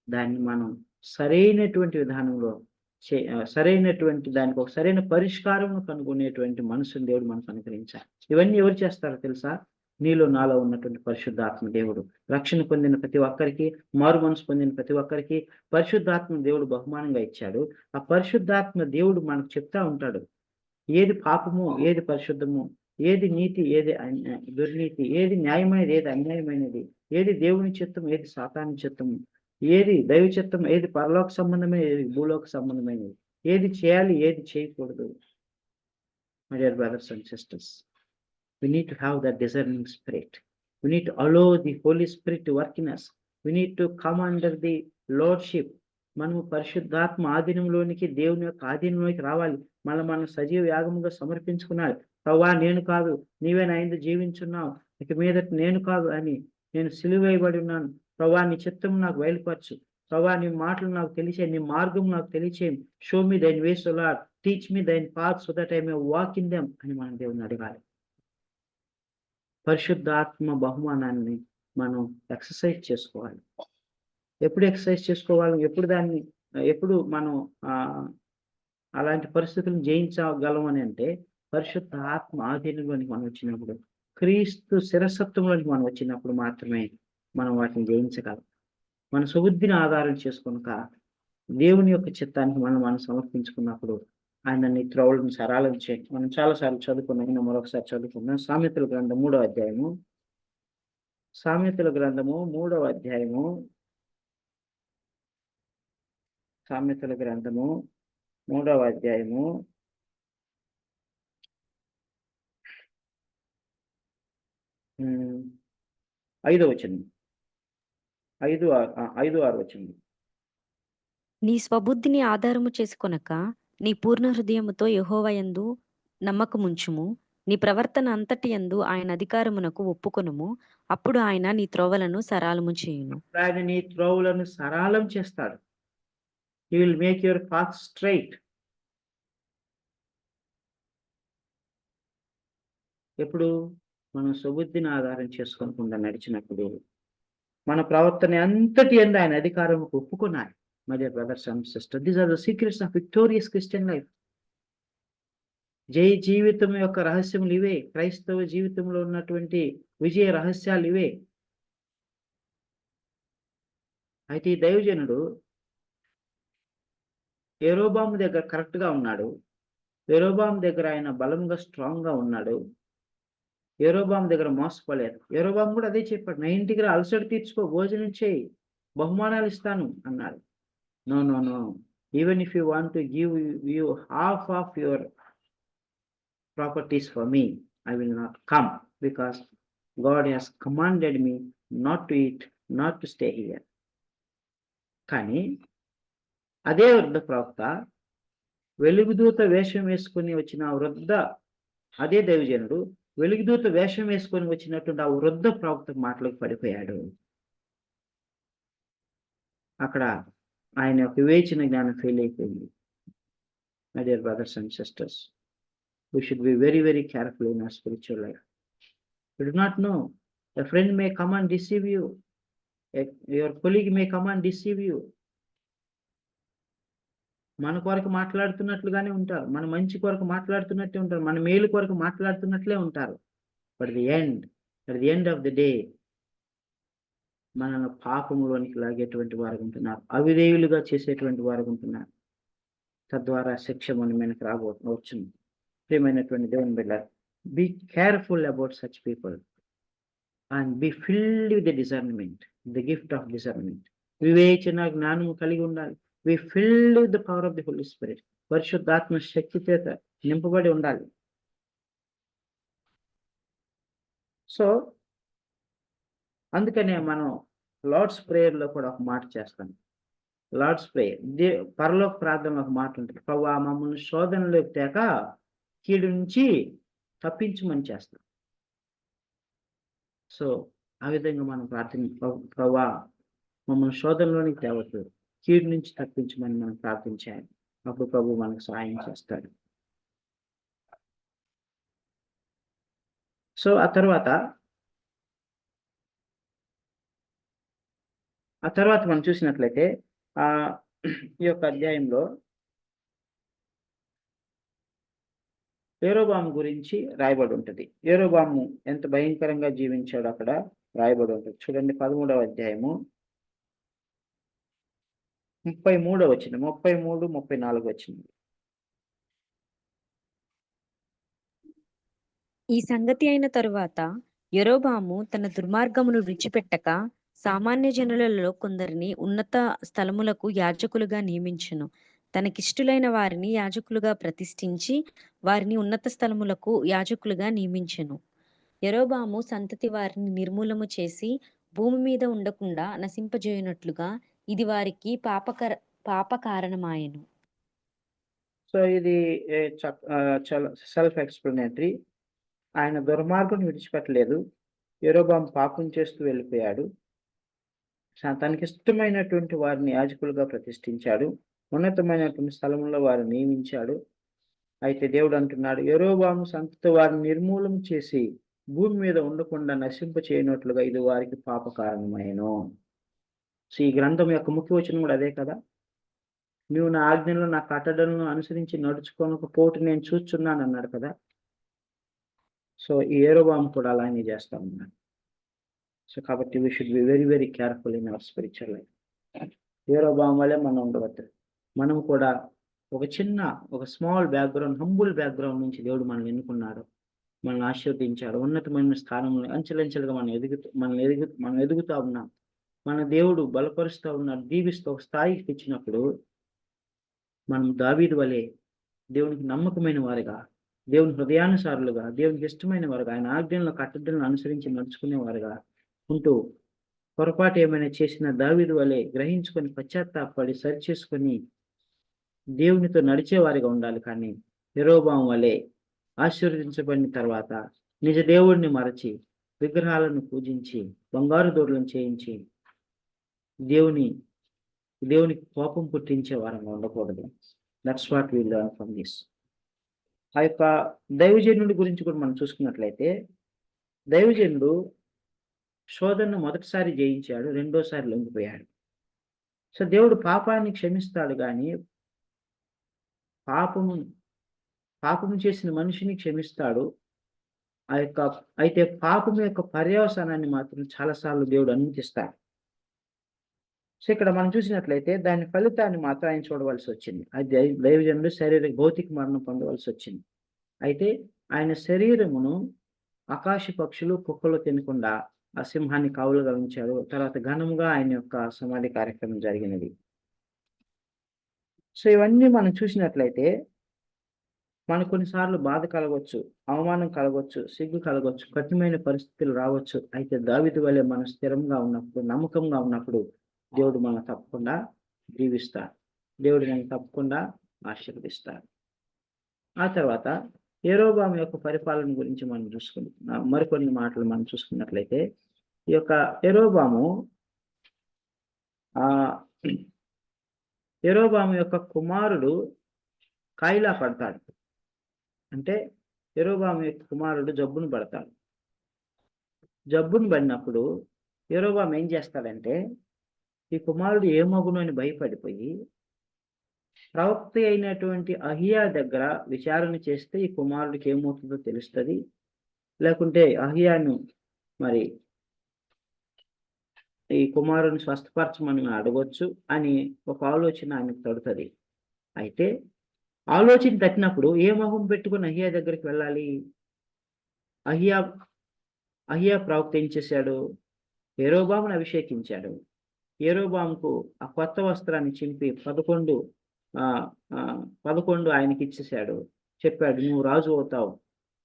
దాన్ని మనం సరైనటువంటి విధానంలో సరైనటువంటి దానికి ఒక సరైన పరిష్కారం కనుగొనేటువంటి మనసుని దేవుడు మనకు అనుగ్రహించాలి. ఇవన్నీ ఎవరు చేస్తారో తెలుసా? నీలో నాలో ఉన్నటువంటి పరిశుద్ధాత్మ దేవుడు. రక్షణ పొందిన ప్రతి ఒక్కరికి, మారు మనసు పొందిన ప్రతి ఒక్కరికి పరిశుద్ధాత్మ దేవుడు బహుమానంగా ఇచ్చాడు. ఆ పరిశుద్ధాత్మ దేవుడు మనకు చెప్తా ఉంటాడు, ఏది పాపము, ఏది పరిశుద్ధము, ఏది నీతి, ఏది దుర్నీతి, ఏది న్యాయమైనది, ఏది అన్యాయమైనది, ఏది దేవుని చిత్తం, ఏది సాతాను చిత్తము, ఏది దైవ చిత్తం, ఏది పరలోక సంబంధమైన, ఏది భూలోక సంబంధమైనది, ఏది చేయాలి, ఏది చేయకూడదు. My dear brothers and sisters, we need to have that discerning spirit. We need to allow the Holy Spirit to work in us. We need to come under the Lordship. మనము పరిశుద్ధాత్మ ఆధీనంలోనికి, దేవుని యొక్క ఆధీనంలోకి రావాలి. మనం సజీవ యాగముగా సమర్పించుకున్నాడు. ప్రభువా నేను కాదు, నీవే నా యందు జీవించున్నావు, ఇక మీదట నేను కాదు అని నేను సిలువ వేయబడి ఉన్నాను. ప్రభువా నీ చిత్తము నాకు బయలుపరచు, ప్రభువా నీ మాటలు నాకు తెలిసే, నీ మార్గం నాకు తెలియచేయం. Show me thine ways O Lord, teach me thine path so that I may walk in them అని మనం దేవుని అడగాలి. పరిశుద్ధాత్మ బహుమానాన్ని మనం ఎక్సర్సైజ్ చేసుకోవాలి. ఎప్పుడు ఎక్సర్సైజ్ చేసుకోవాలి, ఎప్పుడు మనం అలాంటి పరిస్థితులను జయించగలం అని అంటే, పరిశుద్ధ ఆత్మ ఆధీనంలోనికి మనం వచ్చినప్పుడు, క్రీస్తు శిరసత్వంలోనికి మనం వచ్చినప్పుడు మాత్రమే మనం వాటిని జయించగలం. మన సుబుద్ధిని ఆధారం చేసుకున్నాక దేవుని యొక్క చిత్తానికి మనం సమర్పించుకున్నప్పుడు ఆయన నీ త్రోవలను సరళం చేయండి. మనం చాలాసార్లు చదువుకున్నాం, మరొకసారి చదువుకున్నాం. సామెతల గ్రంథం 3వ అధ్యాయము, సామెతల గ్రంథము 3వ అధ్యాయము, సామెతల గ్రంథము 3వ అధ్యాయము 5వ వచనం, 5-6 వచనం. నీ స్వబుద్ధిని ఆధారము చేసుకొనక నీ పూర్ణ హృదయముతో యెహోవా యందు నమ్మకముంచుము. నీ ప్రవర్తన అంతటి యందు ఆయన అధికారమునకు ఒప్పుకొనుము. అప్పుడు ఆయన నీ త్రోవలను సరాలము చేయును. ఆయన నీ త్రోవలను సరాలం చేస్తాడు. He will make your path straight. ఎప్పుడు మనం స్వబుద్ధిని ఆధారం చేసుకోకుండా నడిచినప్పుడు, మన ప్రవర్తన అంతటి యందు ఆయన అధికారముకు ఒప్పుకున్నారు. My dear brothers and sisters, these are the secrets of victorious Christian life. జై జీవితం యొక్క రహస్యములు ఇవే. క్రైస్తవ జీవితంలో ఉన్నటువంటి విజయ రహస్యాలు ఇవే. అయితే ఈ దైవజనుడు యెరోబాము దగ్గర కరెక్ట్ గా ఉన్నాడు. యెరోబాము దగ్గర ఆయన బలంగా స్ట్రాంగ్ గా ఉన్నాడు. యెరోబాము దగ్గర మోసపోలేదు. యెరోబాము కూడా అదే చెప్పాడు, నా ఇంటికి రా, అలసట తీర్చుకో, భోజనం చేయి, బహుమానాలు ఇస్తాను అన్నాడు. No no no, even if you want to give you half of your properties for me, I will not come, because God has commanded me not to eat, not to stay here. కానీ అదే వృద్ధ ప్రవక్త వెలుగుదూత వేషం వేసుకొని వచ్చిన అదే దైవజనుడు వెలుగుదూత వేషం వేసుకొని వచ్చినటువంటి ఆ వృద్ధ ప్రవక్త మాటలకు పడిపోయాడు. అక్కడ ఆయన యొక్క వివేచన జ్ఞానం ఫెయిల్ అయిపోయింది. My dear brothers and sisters, we should be very, very careful in our spiritual life. You do not know. A friend may come and deceive you. Your colleague may come and deceive you. మన కొరకు మాట్లాడుతున్నట్లుగానే ఉంటారు, మన మంచి కొరకు మాట్లాడుతున్నట్టే ఉంటారు, మన మేలు కొరకు మాట్లాడుతున్నట్లే ఉంటారు. But at the end of the day, మనల్ని పాపములోనికి లాగేటువంటి వారు ఉంటున్నారు, అవిధేయులుగా చేసేటువంటి వారు ఉంటున్నారు. తద్వారా శిక్ష మన మీదకి రాబోతుంది. ప్రియమైనటువంటి దేవుని బిడ్డ, be careful about such people and be filled with the discernment, the gift of discernment. వివేచన జ్ఞానము కలిగి ఉండాలి. Be filled with the power of the Holy Spirit. పరిశుద్ధాత్మ శక్తి చేత నింపబడి ఉండాలి. సో అందుకనే మనం లార్డ్స్ ప్రేయర్లో కూడా ఒక మాట చేస్తాం. లార్డ్స్ ప్రేయర్, పరలోక ప్రార్థనలో ఒక మాట ఉంటుంది, ప్రభువా మమ్మల్ని శోధనలోకి తేక కీడు నుంచి తప్పించమని చేస్తాం. సో ఆ విధంగా మనం ప్రభువా మమ్మల్ని శోధనలోనికి తేవద్దు, కీడు నుంచి తప్పించమని మనం ప్రార్థించాలి. అప్పుడు ప్రభు మనకు సహాయం చేస్తాడు. సో ఆ తర్వాత మనం చూసినట్లయితే ఈ యొక్క అధ్యాయంలో యెరోబాము గురించి రాయబడి ఉంటుంది. యెరోబాము ఎంత భయంకరంగా జీవించాడో అక్కడ రాయబడి ఉంటుంది. చూడండి 13వ అధ్యాయము 33వ వచనం, 33, 34 వచనం. ఈ సంగతి అయిన తరువాత యెరోబాము తన దుర్మార్గమును విడిచిపెట్టక సామాన్య జనులలో కొందరిని ఉన్నత స్థలములకు యాజకులుగా నియమించును. తనకిష్టులైన వారిని యాజకులుగా ప్రతిష్ఠించి వారిని ఉన్నత స్థలములకు యాజకులుగా నియమించెను. యెరోబాము సంతతి వారిని నిర్మూలము చేసి భూమి మీద ఉండకుండా నశింపజేయునట్లుగా ఇది వారికి పాప కారణమాయెను. సో ఇది చాలా సెల్ఫ్ ఎక్స్ప్లెనేటరీ. ఆయన దుర్మార్గం విడిచిపెట్టలేదు. యెరోబాము పాపం చేస్తూ వెళ్ళిపోయాడు. తనకిష్టమైనటువంటి వారిని యాజకులుగా ప్రతిష్ఠించాడు. ఉన్నతమైనటువంటి స్థలంలో వారిని నియమించాడు. అయితే దేవుడు అంటున్నాడు, యెరోబాము సంతతి వారిని నిర్మూలన చేసి భూమి మీద ఉండకుండా నశింప చేయనట్లుగా ఇది వారికి పాప కారణమైను. సో ఈ గ్రంథం యొక్క ముఖ్య వచనం కూడా అదే కదా. నువ్వు నా ఆజ్ఞలను నా కట్టడలను అనుసరించి నడుచుకోనకపోతే నేను చూస్తున్నాను అన్నాడు కదా. సో ఈ యెరోబాము కూడా అలానే చేస్తా ఉన్నాడు. సో కాబట్టి we should be very very careful in our spiritual life. యెరోబాము వల్లే మనం ఉండవద్దు. మనం కూడా ఒక స్మాల్ బ్యాక్గ్రౌండ్, హంబుల్ బ్యాక్గ్రౌండ్ నుంచి దేవుడు మనల్ని ఎన్నుకున్నాడు, మనల్ని ఆశీర్వదించాడు. ఉన్నతమైన స్థానంలో అంచెలంచెలుగా మనం ఎదుగుతూ ఉన్నాం. మన దేవుడు బలపరుస్తూ ఉన్నాడు, దీవిస్తూ ఒక స్థాయికి తెచ్చినప్పుడు మనం దావీదు వలె దేవునికి నమ్మకమైన వారుగా, దేవుని హృదయానుసారులుగా, దేవునికి ఇష్టమైన వారుగా, ఆయన ఆజ్ఞలను కట్టడలను అనుసరించి నడుచుకునేవారుగా ఉంటూ, పొరపాటు ఏమైనా చేసిన దావీదు వలె గ్రహించుకొని పశ్చాత్తాపడి సరిచేసుకొని దేవునితో నడిచేవారిగా ఉండాలి. కానీ యెరొబాము వలె ఆశీర్వదించబడిన తర్వాత నిజ దేవుడిని మరచి విగ్రహాలను పూజించి బంగారు దూడలను చేయించి దేవుని దేవునికి కోపం పుట్టించే వారంగా ఉండకూడదు. That's what we learn from this. ఆ యొక్క దైవజనుడి గురించి కూడా మనం చూసుకున్నట్లయితే, దైవజనుడు శోధనను మొదటిసారి జయించాడు, రెండోసారి లొంగిపోయాడు. సో దేవుడు పాపాన్ని క్షమిస్తాడు గాని పాపము పాపము చేసిన మనిషిని క్షమిస్తాడు. అయితే పాపం యొక్క పర్యవసానాన్ని మాత్రం చాలా సార్లు దేవుడు అనుమతిస్తాడు. సో ఇక్కడ మనం చూసినట్లయితే దాని ఫలితాన్ని మాత్రం ఆయన చూడవలసి వచ్చింది. అది దైవజనుడు శారీరక భౌతిక మరణం పొందవలసి వచ్చింది. అయితే ఆయన శరీరమును ఆకాశ పక్షులు కుక్కలు తినకుండా ఆ సింహాన్ని కావులుగా ఉంచాడు. తర్వాత ఘనముగా ఆయన యొక్క సమాధి కార్యక్రమం జరిగినది. సో ఇవన్నీ మనం చూసినట్లయితే మనకు కొన్నిసార్లు బాధ కలగవచ్చు, అవమానం కలగవచ్చు, సిగ్గు కలగవచ్చు, కఠినమైన పరిస్థితులు రావచ్చు. అయితే దావీదు వలె మనం స్థిరంగా ఉన్నప్పుడు, నమ్మకంగా ఉన్నప్పుడు దేవుడు మనం తప్పకుండా దీవిస్తాడు. దేవుడు మనం తప్పకుండా ఆశీర్వదిస్తాడు. ఆ తర్వాత యెరొబాము యొక్క పరిపాలన గురించి మనం చూసుకుంటున్నాం. మరికొన్ని మాటలు మనం చూసుకున్నట్లయితే ఈ యొక్క యెరొబాము యొక్క కుమారుడు కాయిలా పడతాడు. అంటే యెరొబాము యొక్క కుమారుడు జబ్బును పడతాడు. జబ్బును పడినప్పుడు యెరొబాము ఏం చేస్తాడంటే, ఈ కుమారుడు ఏమగును అని భయపడిపోయి ప్రవక్త అయినటువంటి అహియా దగ్గర విచారణ చేస్తే ఈ కుమారుడికి ఏమవుతుందో తెలుస్తుంది, లేకుంటే అహియాను మరి ఈ కుమారుని స్వస్థపరచమని అడగొచ్చు అని ఒక ఆలోచన ఆయనకు తడుతుంది. అయితే ఆలోచన తట్టినప్పుడు ఏ మొహం పెట్టుకుని అహియా దగ్గరికి వెళ్ళాలి? అహియా ప్రవక్త ఏం చేశాడు? యెరొబామును అభిషేకించాడు. యెరొబాముకు ఆ కొత్త వస్త్రాన్ని చింపి 11 ఆయనకి ఇచ్చేశాడు. చెప్పాడు, నువ్వు రాజు అవుతావు,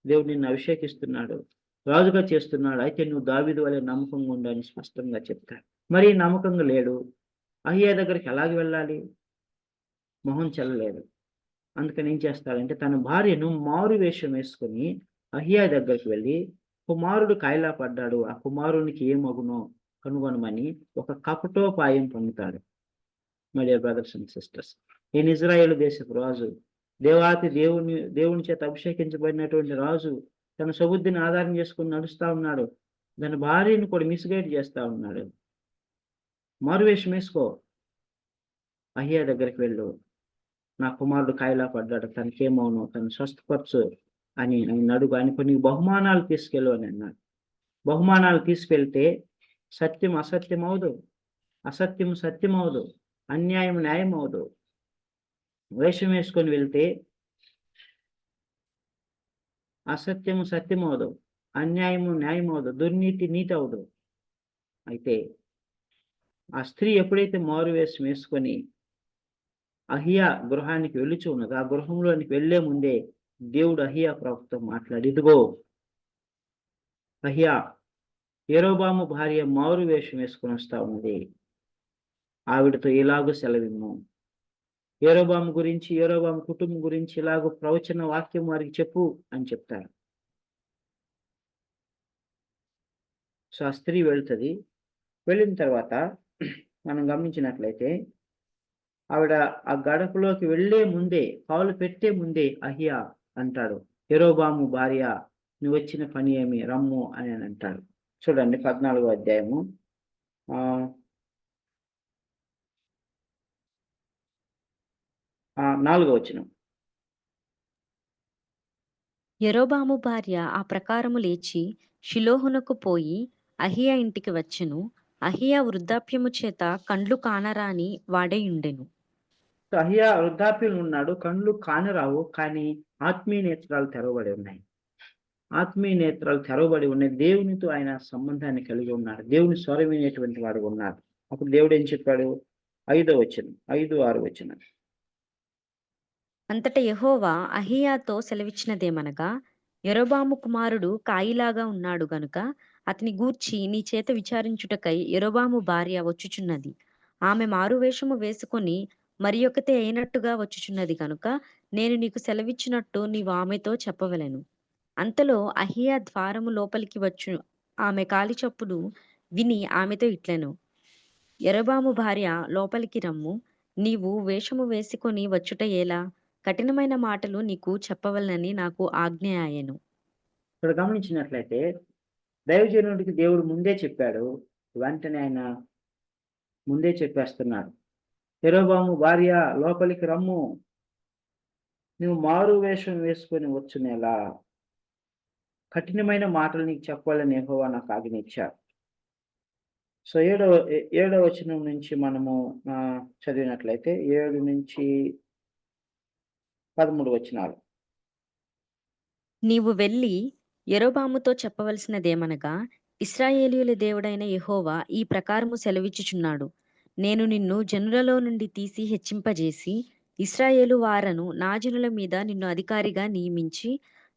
దేవుడు నిన్ను అభిషేకిస్తున్నాడు, రాజుగా చేస్తున్నాడు, అయితే నువ్వు దావీదు వలె నమ్మకంగా ఉండు అని స్పష్టంగా చెప్తాడు. మరి నమ్మకంగా లేడు, అహియా దగ్గరికి ఎలాగ వెళ్ళాలి? మొహం చెల్లలేదు. అందుకని ఏం చేస్తాడంటే తన భార్యను మారు వేషం వేసుకొని అహియా దగ్గరికి వెళ్ళి, కుమారుడు కాయిలా పడ్డాడు, ఆ కుమారునికి ఏమగునో కనుగొనమని ఒక కపటోపాయం పొందుతాడు. My dear brothers and sisters, ఈయన ఇజ్రాయేలు దేశపు రాజు, దేవుని చేత అభిషేకించబడినటువంటి రాజు తన సుబుద్ధిని ఆధారం చేసుకుని నడుస్తా ఉన్నాడు. తన భార్యను కూడా మిస్గైడ్ చేస్తా ఉన్నాడు. మారువేషం వేసుకో, అహియా దగ్గరికి వెళ్ళు, నా కుమారుడు కాయిలా పడ్డాడు, తనకేమవును, తను స్వస్థపరచు అని ఆయన అడుగు, ఆయన కొన్ని బహుమానాలు తీసుకెళ్ళు అని అన్నాడు. బహుమానాలు తీసుకెళ్తే సత్యం అసత్యం అవదు, అసత్యం సత్యం అవదు, అన్యాయం న్యాయం అవదు. వేషం వేసుకొని వెళ్తే అసత్యము సత్యం అవదు, అన్యాయము న్యాయం అవదు, దుర్నీతి నీతి అవదు. అయితే ఆ స్త్రీ ఎప్పుడైతే మారు వేషం వేసుకొని అహియా గృహానికి వెళ్ళుచు ఉన్నదో, ఆ గృహంలోనికి వెళ్లే ముందే దేవుడు అహియా ప్రవక్తతో మాట్లాడి, ఇదిగో అహియా, యెరొబాము భార్య మారు వేషం వేసుకొని వస్తా ఉంది, ఆవిడతో ఇలాగూ సెలవిమ్ము, యెరొబాము గురించి, యెరొబాము కుటుంబం గురించి ఇలాగూ ప్రవచన వాక్యం వారికి చెప్పు అని చెప్తారు. సో ఆ స్త్రీ వెళ్తుంది. వెళ్ళిన తర్వాత మనం గమనించినట్లయితే ఆవిడ ఆ గడపలోకి వెళ్లే ముందే, పాలు పెట్టే ముందే అహియా అంటాడు, యెరొబాము భార్య, నువ్వు వచ్చిన పని ఏమి, రమ్ము అని అంటాడు. చూడండి 14వ అధ్యాయము 4వ వచనం. యెరొబాము భార్య ఆ ప్రకారము లేచి షిలోహునకు పోయి అహియా ఇంటికి వచ్చెను. అహియా వృద్ధాప్యము చేత కండ్లు కానరాని వాడై ఉండెను. అహియా వృద్ధాప్యంలో ఉన్నాడు, కళ్ళు కానరావు, కానీ ఆత్మీయ నేత్రాలు తెరవబడి ఉన్నాయి. ఆత్మీయ నేత్రాలు తెరవబడి ఉన్నాయి. దేవునితో ఆయన సంబంధాన్ని కలిగి ఉన్నాడు, దేవుని స్వరం వినేటువంటి వాడు ఉన్నాడు. అప్పుడు దేవుడు ఏం చెప్పాడు? 5వ వచనం, 5, 6 వచనం. అంతట యెహోవా అహీయాతో సెలవిచ్చినదేమనగా, యరొబాము కుమారుడు కాయిలాగా ఉన్నాడు గనుక అతని గూర్చి నీ చేత విచారించుటకై యరొబాము భార్య వచ్చుచున్నది. ఆమె మారువేషము వేసుకొని మరియొకతే అయినట్టుగా వచ్చుచున్నది గనుక నేను నీకు సెలవిచ్చినట్టు నీవు ఆమెతో చెప్పవలెను. అంతలో అహీయా ద్వారము లోపలికి వచ్చు ఆమె కాలి చప్పుడు విని ఆమెతో ఇట్లెను, యరొబాము భార్య లోపలికి రమ్ము. నీవు వేషము వేసుకొని వచ్చుట ఎలా? కఠినమైన మాటలు నీకు చెప్పవలెనని నాకు ఆజ్ఞ ఆయెను. ఇక్కడ గమనించినట్లయితే దైవజనుడికి దేవుడు ముందే చెప్పాడు. వెంటనే ఆయన ముందే చెప్పేస్తున్నాడు. యరొబాము భార్య లోపలికి రమ్ము. నువ్వు మారు వేషం వేసుకొని వచ్చునేలా కఠినమైన మాటలు నీకు చెప్పాలని యెహోవా నాకు ఆజ్ఞిచ్చాడు. సో ఏడవ వచనం నుంచి మనము చదివినట్లయితే 7-13 వచనాలు. నీవు వెళ్ళి యరొబాముతో చెప్పవలసినదేమనగా, ఇశ్రాయేలీయుల దేవుడైన యెహోవా ఈ ప్రకారము సెలవిచ్చుచున్నాడు. నేను నిన్ను జనులలో నుండి తీసి హెచ్చింపజేసి, ఇశ్రాయేలు వారను నా జనుల మీద నిన్ను అధికారిగా నియమించి,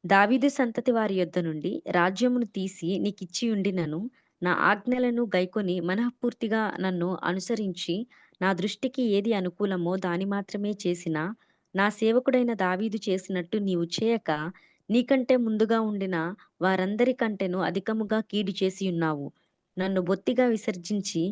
దావీదు సంతతి వారి యొద్ద నుండి రాజ్యమును తీసి నీకిచ్చియుండినను, నా ఆజ్ఞలను గైకొని మనఃపూర్తిగా నన్ను అనుసరించి, నా దృష్టికి ఏది అనుకూలమో దాని మాత్రమే చేసిన నా సేవకుడైన దావీదు చేసినట్టు నీవు చేయక, నీకంటే ముందుగా ఉండిన వారందరికంటెను అధికముగా కీడు చేసియున్నావు. నన్ను బొత్తిగా విసర్జించి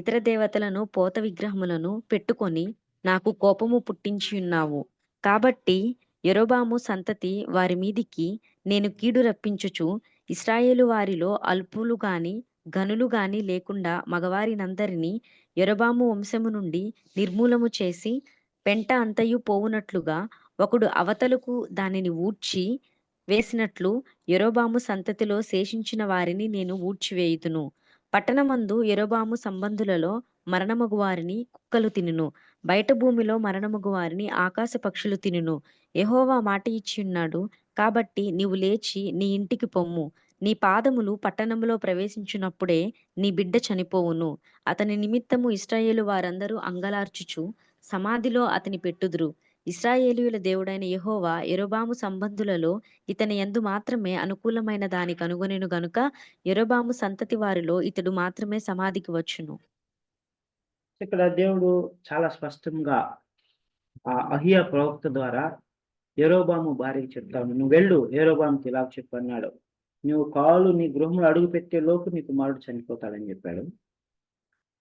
ఇతర దేవతలను పోత విగ్రహములను పెట్టుకొని నాకు కోపము పుట్టించియున్నావు. కాబట్టి యరొబాము సంతతి వారి మీదికి నేను కీడు రప్పించుచు ఇశ్రాయేలు వారిలో అల్పులు గాని ఘనులు గాని లేకుండా మగవారినందరినీ యరొబాము వంశము నుండి నిర్మూలము చేసి పెంట అంతయు పోవునట్లుగా ఒకడు అవతలకు దానిని ఊడ్చి వేసినట్లు యరొబాము సంతతిలో శేషించిన వారిని నేను ఊడ్చివేయుదును. పట్టణమందు యరొబాము సంబంధులలో మరణమగు వారిని కుక్కలు తినును. బయట భూమిలో మరణమగు వారిని ఆకాశ పక్షులు తినును. యెహోవా మాట ఇచ్చియున్నాడు. కాబట్టి నీవు లేచి నీ ఇంటికి పొమ్ము. నీ పాదములు పట్టణములో ప్రవేశించునప్పుడే నీ బిడ్డ చనిపోవును. అతని నిమిత్తము ఇశ్రాయేలు వారందరూ అంగలార్చుచు సమాధిలో అతని పెట్టుదురు. ఇశ్రాయేలీయుల దేవుడైన యెహోవా యరొబాము సంబంధులలో ఇతని యందు మాత్రమే అనుకూలమైన దాని కనుగొనెను గనుక యరొబాము సంతతి వారిలో ఇతడు మాత్రమే సమాధికి వచ్చును. ఇక్కడ దేవుడు చాలా స్పష్టంగా అహియా ప్రవక్త ద్వారా యరొబాము భార్యకి చెప్తాను. నువ్వు వెళ్ళు యరొబాముకి ఇలా చెప్పు అన్నాడు. నువ్వు కాలు నీ గృహంలో అడుగు పెట్టే లోపు నీ కుమారుడు చనిపోతాడని చెప్పాడు.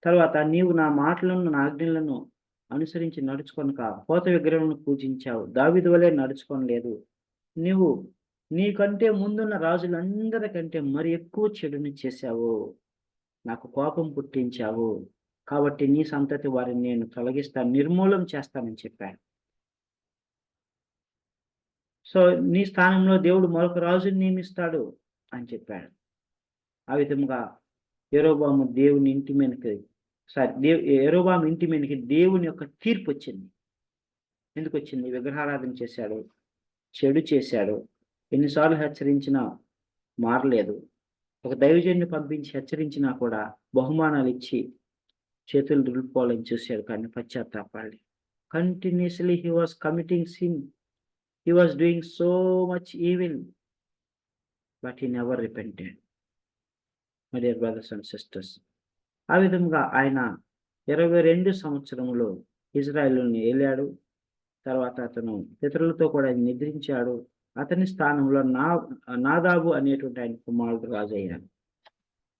తర్వాత నీవు నా మాటలను నా ఆజ్ఞలను అనుసరించి నడుచుకొనక పోత విగ్రహములను పూజించావు. దావీదు వలె నడుచుకొనలేదు. నీవు నీకంటే ముందున్న రాజులందరికంటే మరి ఎక్కువ చెడుని చేశావు. నాకు కోపం పుట్టించావు. కాబట్టి నీ సంతతి వారిని నేను తొలగిస్తాను, నిర్మూలం చేస్తానని చెప్పాడు. సో నీ స్థానంలో దేవుడు మరొక రాజుని నియమిస్తాడు అని చెప్పాడు. ఆ విధముగా యరొబాము దేవుని ఇంటి మీదకి యరొబాము ఇంటి మీదకి దేవుని యొక్క తీర్పు వచ్చింది. ఎందుకు వచ్చింది? విగ్రహారాధన చేశాడు, చెడు చేశాడు. ఎన్నిసార్లు హెచ్చరించినా మారలేదు. ఒక దైవజన్ని పంపించి హెచ్చరించినా కూడా బహుమానాలు ఇచ్చి చేతులు దులుపుకోవాలని చూశాడు, కానీ పశ్చాత్తాపడలేదు. Continuously he was committing sin. He was doing so much evil, but he never repented. My dear brothers and sisters, ఆ విధంగా ఆయన 22 సంవత్సరములు ఇజ్రాయేలుని ఏలాడు. తర్వాత అతను పితరులతో కూడా నిద్రించాడు. అతని స్థానంలో నాదాబు అనేటువంటి ఆయన కుమారుడు రాజు అయ్యాడు.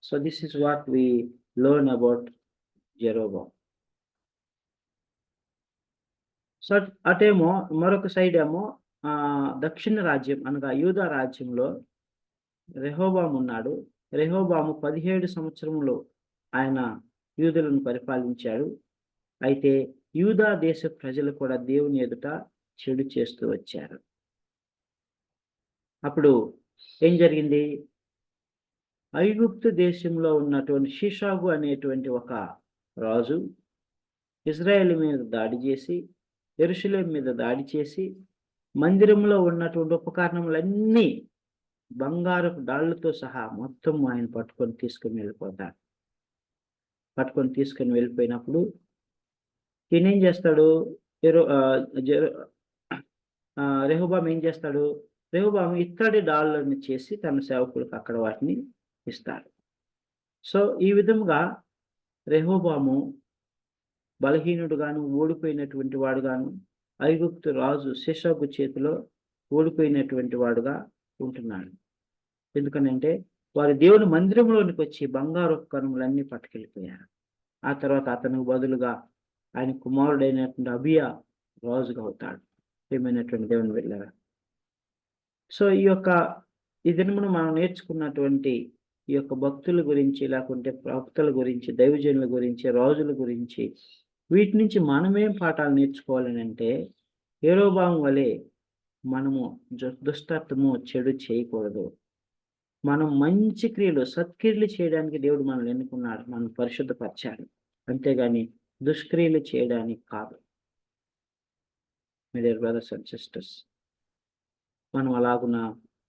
So this is what we learn about Jeroboam. So అటేమో మరొక సైడ్ ఏమో దక్షిణ రాజ్యం అనగా యూదా రాజ్యంలో రెహోబాము ఉన్నాడు. రెహోబాము 17 సంవత్సరములు ఆయన యూదులను పరిపాలించాడు. అయితే యూదా దేశ ప్రజలు కూడా దేవుని ఎదుట చెడు చేస్తూ వచ్చారు. అప్పుడు ఏం జరిగింది? ఐగుప్తు దేశంలో ఉన్నటువంటి షీషాగు అనేటువంటి ఒక రాజు ఇజ్రాయెల్ మీద దాడి చేసి, యెరూషలేము మీద దాడి చేసి, మందిరంలో ఉన్నటువంటి ఉపకరణములన్నీ బంగారపు డాళ్లతో సహా మొత్తం ఆయన పట్టుకొని తీసుకొని వెళ్ళిపోయినప్పుడు ఈయన ఏం చేస్తాడు? రెహోబాము ఏం చేస్తాడు? రెహోబాము ఇత్తడి డాళ్ళని చేసి తన సేవకులకు అక్కడ వాటిని ఇస్తాడు. సో ఈ విధముగా రెహోబాము బలహీనుడుగాను, ఓడిపోయినటువంటి వాడుగాను, ఐగుప్తు రాజు షిషోకు చేతిలో ఓడిపోయినటువంటి వాడుగా ఉంటున్నాడు. ఎందుకనంటే వారు దేవుని మందిరంలోనికి వచ్చి బంగారు కనుమలన్నీ పట్టుకెళ్ళిపోయారు. ఆ తర్వాత అతనికి బదులుగా ఆయన కుమారుడైనటువంటి అబియా రాజుగా అవుతాడు. ఏమైనటువంటి దేవుని వెళ్ళారా? సో ఈ దినమును మనం నేర్చుకున్నటువంటి ఈ యొక్క భక్తుల గురించి, లేకుంటే ప్రవక్తల గురించి, దైవజనుల గురించి, రాజుల గురించి, వీటి నుంచి మనమేం పాఠాలు నేర్చుకోవాలని అంటే, యెరొబాము వలె మనము దుష్టత్వము, చెడు చేయకూడదు. మనం మంచి క్రియలు, సత్క్రియలు చేయడానికి దేవుడు మనల్ని ఎన్నుకున్నాడు, మనం పరిశుద్ధపరచాలి. అంతేగాని దుష్క్రియలు చేయడానికి కాదు. My dear brothers and sisters, మనం అలాగున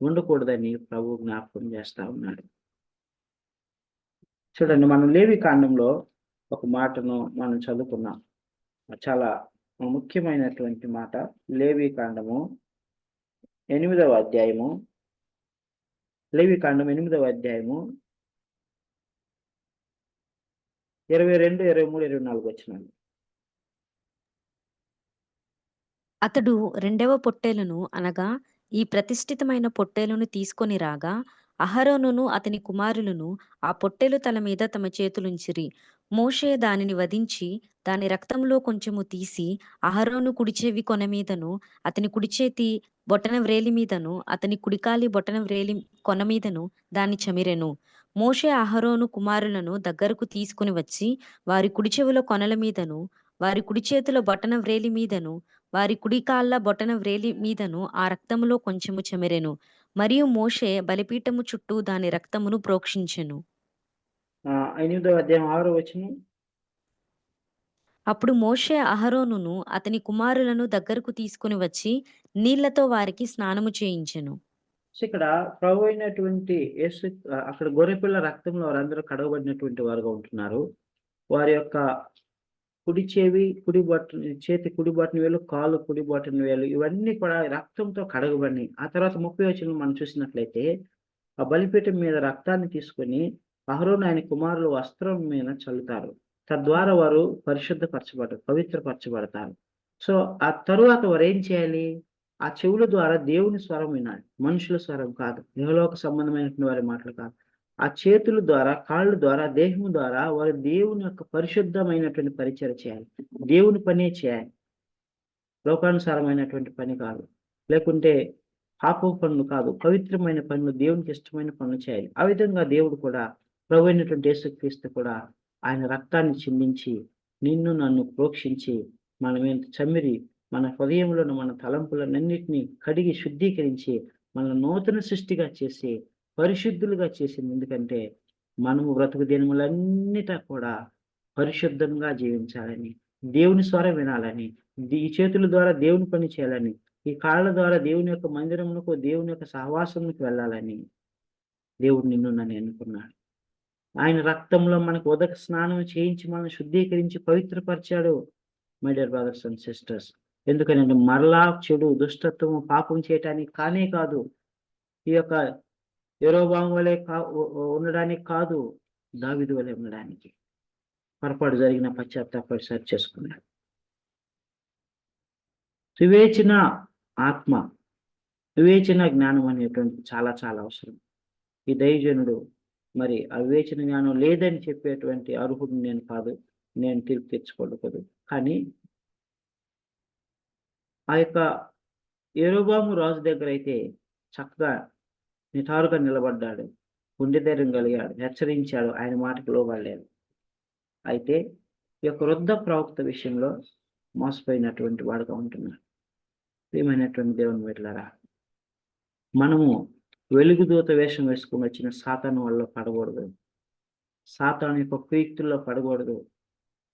ఉండకూడదని ప్రభువు జ్ఞాపకం చేస్తా ఉన్నాడు. చూడండి, మనం లేవి కాండంలో ఒక మాటను మనం చదువుకున్నాం. చాలా ముఖ్యమైనటువంటి మాట. లేవి కాండము 8వ అధ్యాయము, లేవి కాండం 8వ అధ్యాయము 22, 23, 24 వచనాలు. అతడు రెండవ పొట్టేలును అనగా ఈ ప్రతిష్ఠితమైన పొట్టేలును తీసుకొని రాగా అహరోనును అతని కుమారులను ఆ పొట్టేలు తల మీద తమ చేతులుంచిరి. మోషే దానిని వధించి దాని రక్తంలో కొంచెము తీసి అహరోను కుడిచెవి కొన మీదను అతని కుడిచేతి బొటన వ్రేలి మీదను అతని కుడికాలి బొటన వ్రేలి కొన మీదను దాన్ని చమిరెను. మోషే అహరోను కుమారులను దగ్గరకు తీసుకుని వచ్చి వారి కుడి చెవుల కొనల మీదను వారి కుడి చేతుల బొటన వ్రేలి మీదను వారి కుడి కాళ్ళ బొటన వ్రేలి మీదను ఆ రక్తములో కొంచెము చెమెరెను. మరియు మోషే బలిపీఠము చుట్టూ దాని రక్తమును ప్రోక్షించెను. 8వ అధ్యాయం 6వ వచనం. అప్పుడు మోషే అహరోనును అతని కుమారులను దగ్గరకు తీసుకుని వచ్చి నీళ్లతో వారికి స్నానము చేయించెను. సో ఇక్కడ ప్రభు అయినటువంటి యేసు, అక్కడ గొర్రెపిల్ల రక్తంలో వారందరూ కడగబడినటువంటి వారుగా ఉంటున్నారు. వారి యొక్క కుడి చెవి, కుడి బొటన చేతి, కుడి బొటన వేలు, కాలు కుడి బొటన వేలు, ఇవన్నీ కూడా రక్తంతో కడగబడినాయి. ఆ తర్వాత 30వ వచనం మనం చూసినట్లయితే, ఆ బలిపీఠం మీద రక్తాన్ని తీసుకొని అహరోను ఆయన కుమారులు వస్త్రం మీద చల్లుతారు. తద్వారా వారు పవిత్రపరచబడతారు. సో ఆ తరువాత వారు ఏం చేయాలి? ఆ చెవుల ద్వారా దేవుని స్వరం వినాలి, మనుషుల స్వరం కాదు, ఇహలోక సంబంధమైనటువంటి వారి మాటలు కాదు. ఆ చేతుల ద్వారా, కాళ్ళ ద్వారా, దేహం ద్వారా వారు దేవుని యొక్క పరిశుద్ధమైనటువంటి పరిచయం చేయాలి, దేవుని పనే చేయాలి, లోకానుసారమైనటువంటి పని కాదు, లేకుంటే పాపం పనులు కాదు, పవిత్రమైన పనులు, దేవునికి ఇష్టమైన పనులు చేయాలి. ఆ విధంగా దేవుడు కూడా, ప్రభు అయినటువంటి యేసుక్రీస్తు కూడా ఆయన రక్తాన్ని చిందించి నిన్ను నన్ను ప్రోక్షించి మన మీద చమ్మిరి మన హృదయంలోని మన తలంపులన్నింటినీ కడిగి శుద్ధీకరించి మన నూతన సృష్టిగా చేసి పరిశుద్ధులుగా చేసింది. ఎందుకంటే మనము బ్రతుకు దినములన్నిటా కూడా పరిశుద్ధంగా జీవించాలని, దేవుని స్వరం వినాలని, ఈ చేతుల ద్వారా దేవుని పని చేయాలని, ఈ కాళ్ళ ద్వారా దేవుని యొక్క మందిరమునకు, దేవుని యొక్క సహవాసమునకు వెళ్ళాలని దేవుడు నిన్ను నన్ను ఎన్నుకున్నాడు. ఆయన రక్తంలో మనకు ఉదక స్నానం చేయించి మనం శుద్ధీకరించి పవిత్రపరిచాడు. My dear brothers and sisters, ఎందుకనంటే మరలా చెడు, దుష్టత్వము, పాపం చేయటానికి కానే కాదు, ఈ యొక్క యెరొబాము వలె ఉండడానికి కాదు, దావీదు వలె ఉండడానికి. పొరపాటు జరిగిన పశ్చాత్తాపడి సరి చేసుకున్నాడు. వివేచన ఆత్మ, వివేచన జ్ఞానం అనేటువంటి చాలా చాలా అవసరం. ఈ దైవజనుడు మరి ఆ వివేచన జ్ఞానం లేదని చెప్పేటువంటి అర్హుడు నేను కాదు, నేను తీర్పు తెచ్చుకోకూడదు. కానీ ఆ యొక్క యెరొబాము రాజు దగ్గర అయితే చక్కగా నిటారుగా నిలబడ్డాడు, గుండె ధైర్యం కలిగాడు, హెచ్చరించాడు, ఆయన మాటకు లోబడలేదు. అయితే ఈ యొక్క వృద్ధ ప్రవక్త విషయంలో మోసపోయినటువంటి వాడుగా ఉంటున్నాడు. ప్రియమైనటువంటి దేవుని బిడ్డలారా, మనము వెలుగుదూత వేషం వేసుకుని వచ్చిన సాతాను వల్ల పడకూడదు, సాతాను యొక్క కుయుక్తుల్లో పడకూడదు.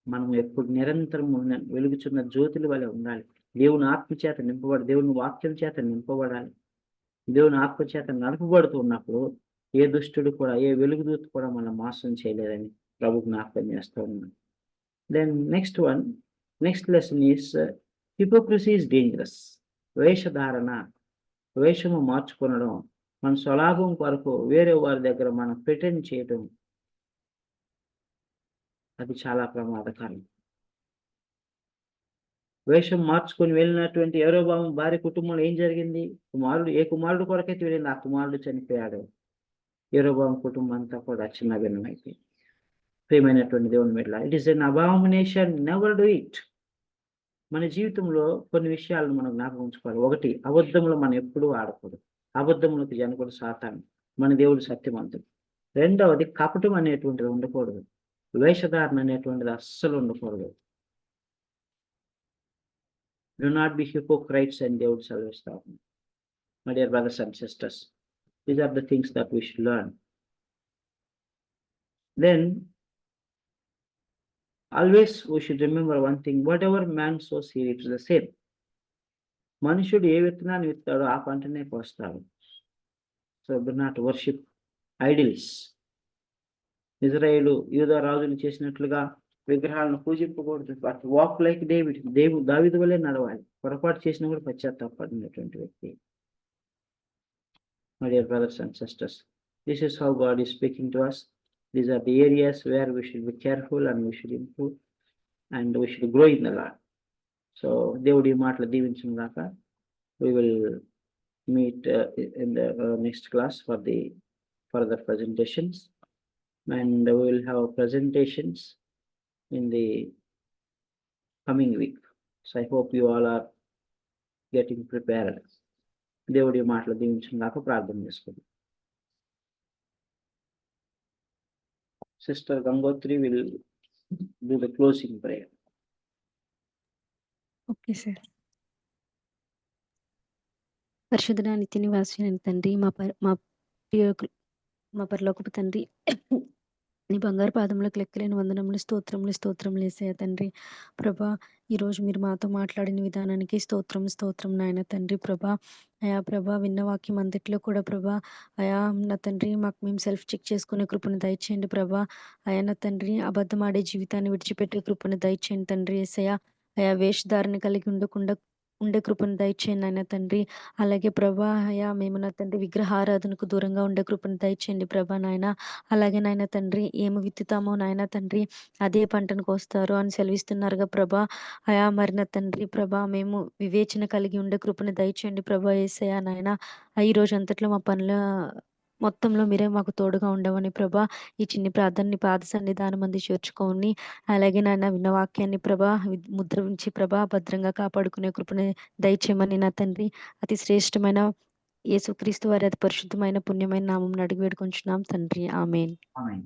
మనం ఎప్పుడు నిరంతరం వెలుగుచున్న జ్యోతుల వలె ఉండాలి. దేవుని ఆత్మ చేత నింపబడి, దేవుని వాక్యం చేత నింపబడాలి. దేవుని ఆత్మ చేత నడపబడుతూ ఉన్నప్పుడు ఏ దుష్టుడు కూడా, ఏ వెలుగుదూత కూడా మనం మోసం చేయలేదని ప్రభు జ్ఞాపకం చేస్తూ ఉన్నాడు. Then next lesson is hypocrisy is dangerous. వేషధారణ, వేషము మార్చుకొనడం, మన స్వలాభం కొరకు వేరే వారి దగ్గర మనం ప్రిటెండ్ చేయడం, అది చాలా ప్రమాదకరం. వేషం మార్చుకొని వెళ్ళినటువంటి యరొబాము భార్య కుటుంబంలో ఏం జరిగింది? ఏ కుమారుడు కొరకైతే వెళ్ళింది ఆ కుమారుడు చనిపోయాడు. యరొబాము కుటుంబం అంతా కూడా చిన్నభిన్నమైపోయింది. ప్రియమైనటువంటి దేవుని బిడ్డలారా, it is an abomination, never do it. మన జీవితంలో కొన్ని విషయాలను మనం జ్ఞాపకం ఉంచుకోవాలి. ఒకటి, అబద్ధములో మనం ఎప్పుడూ ఆడకూడదు. అబద్ధములకు జనకుడు సాతాను, మన దేవుడు సత్యవంతుడు. రెండవది, కపటం అనేటువంటిది ఉండకూడదు. వేషధారణ అనేటువంటిది అస్సలు ఉండకూడదు. Do not be hypocrites అని దేవుడు సెలవిస్తాడు. My dear brothers and sisters, these are the things that we should learn. Then always we should remember one thing, whatever man sows he reaps the same. మనుషుడు ఏ విత్తనాన్ని విత్తాడో ఆ పంటనే కోస్తాడు. So do not worship idols. Israel యూదా రాజులు చేసినట్లుగా విగ్రహాలను పూజింపకూడదు. But walk like David, దావీదు వలె నడవాలి. పొరపాటు చేసినా కూడా పశ్చాత్తాపడినటువంటి వ్యక్తి. My dear brothers and sisters, this is how God is speaking to us. These are the areas where we should be careful and we should improve and we should grow in the Lord. So దేవుడి మాటలు దీవించును గాక. We will meet in the next class for the further presentations, and we will have presentations in the coming week. So I hope you all are getting prepared. దేవుడి మాటలు దీవించును గాక. ప్రార్థన చేసుకుందాం. Sister Gangotri will do the closing prayer. Okay sir. పరిశుద్ధ నిత్య నివాసి అయిన తండ్రి, మా పరలోకపు తండ్రి, నీ బంగారు పాదములకు లెక్కలేని వందనములు, స్తోత్రములు యేసయ్య తండ్రి. ప్రభా, ఈరోజు మీరు మాతో మాట్లాడిన విధానానికి స్తోత్రం నాయన తండ్రి. ప్రభా, అయా ప్రభా, విన్న వాక్యం అంతట్లో కూడా ప్రభా, అయా నా తండ్రి, మాకు మేము సెల్ఫ్ చెక్ చేసుకునే కృపను దయచేయండి ప్రభా. అయా నా తండ్రి, అబద్ధం ఆడే జీవితాన్ని విడిచిపెట్టే కృపను దయచేయండి తండ్రి యేసయ్య. అయా వేషధారణ కలిగి ఉండకుండా ఉండే కృపను దయచేయండి నాయన తండ్రి. అలాగే ప్రభా, అయా మేము నా తండ్రి విగ్రహారాధనకు దూరంగా ఉండే కృపను దయచేయండి ప్రభా నాయన. అలాగే నాయన తండ్రి, ఏమి విత్తుతామో నాయన తండ్రి అదే పంటను కోస్తారు అని సెలవిస్తున్నారుగా ప్రభా. అయా మరి నా తండ్రి ప్రభా, మేము వివేచన కలిగి ఉండే కృపను దయచేయండి ప్రభా యేసయ్య నాయన. ఈ రోజు అంతట్లో మా పనుల మొత్తంలో మీరే మాకు తోడుగా ఉండవని ప్రభా, ఈ చిన్ని ప్రార్థనని పాద సన్నిధానం అంది చేర్చుకోని, అలాగే నాయన విన్న వాక్యాన్ని ప్రభా ముద్ర ఉంచి ప్రభా భద్రంగా కాపాడుకునే కృపని దయచేయమని నా తండ్రి అతి శ్రేష్టమైన యేసుక్రీస్తు వారి అతి పరిశుద్ధమైన పుణ్యమైన నామం అడిగి వేడుకొంచున్నాం తండ్రి. ఆమేన్. Amen.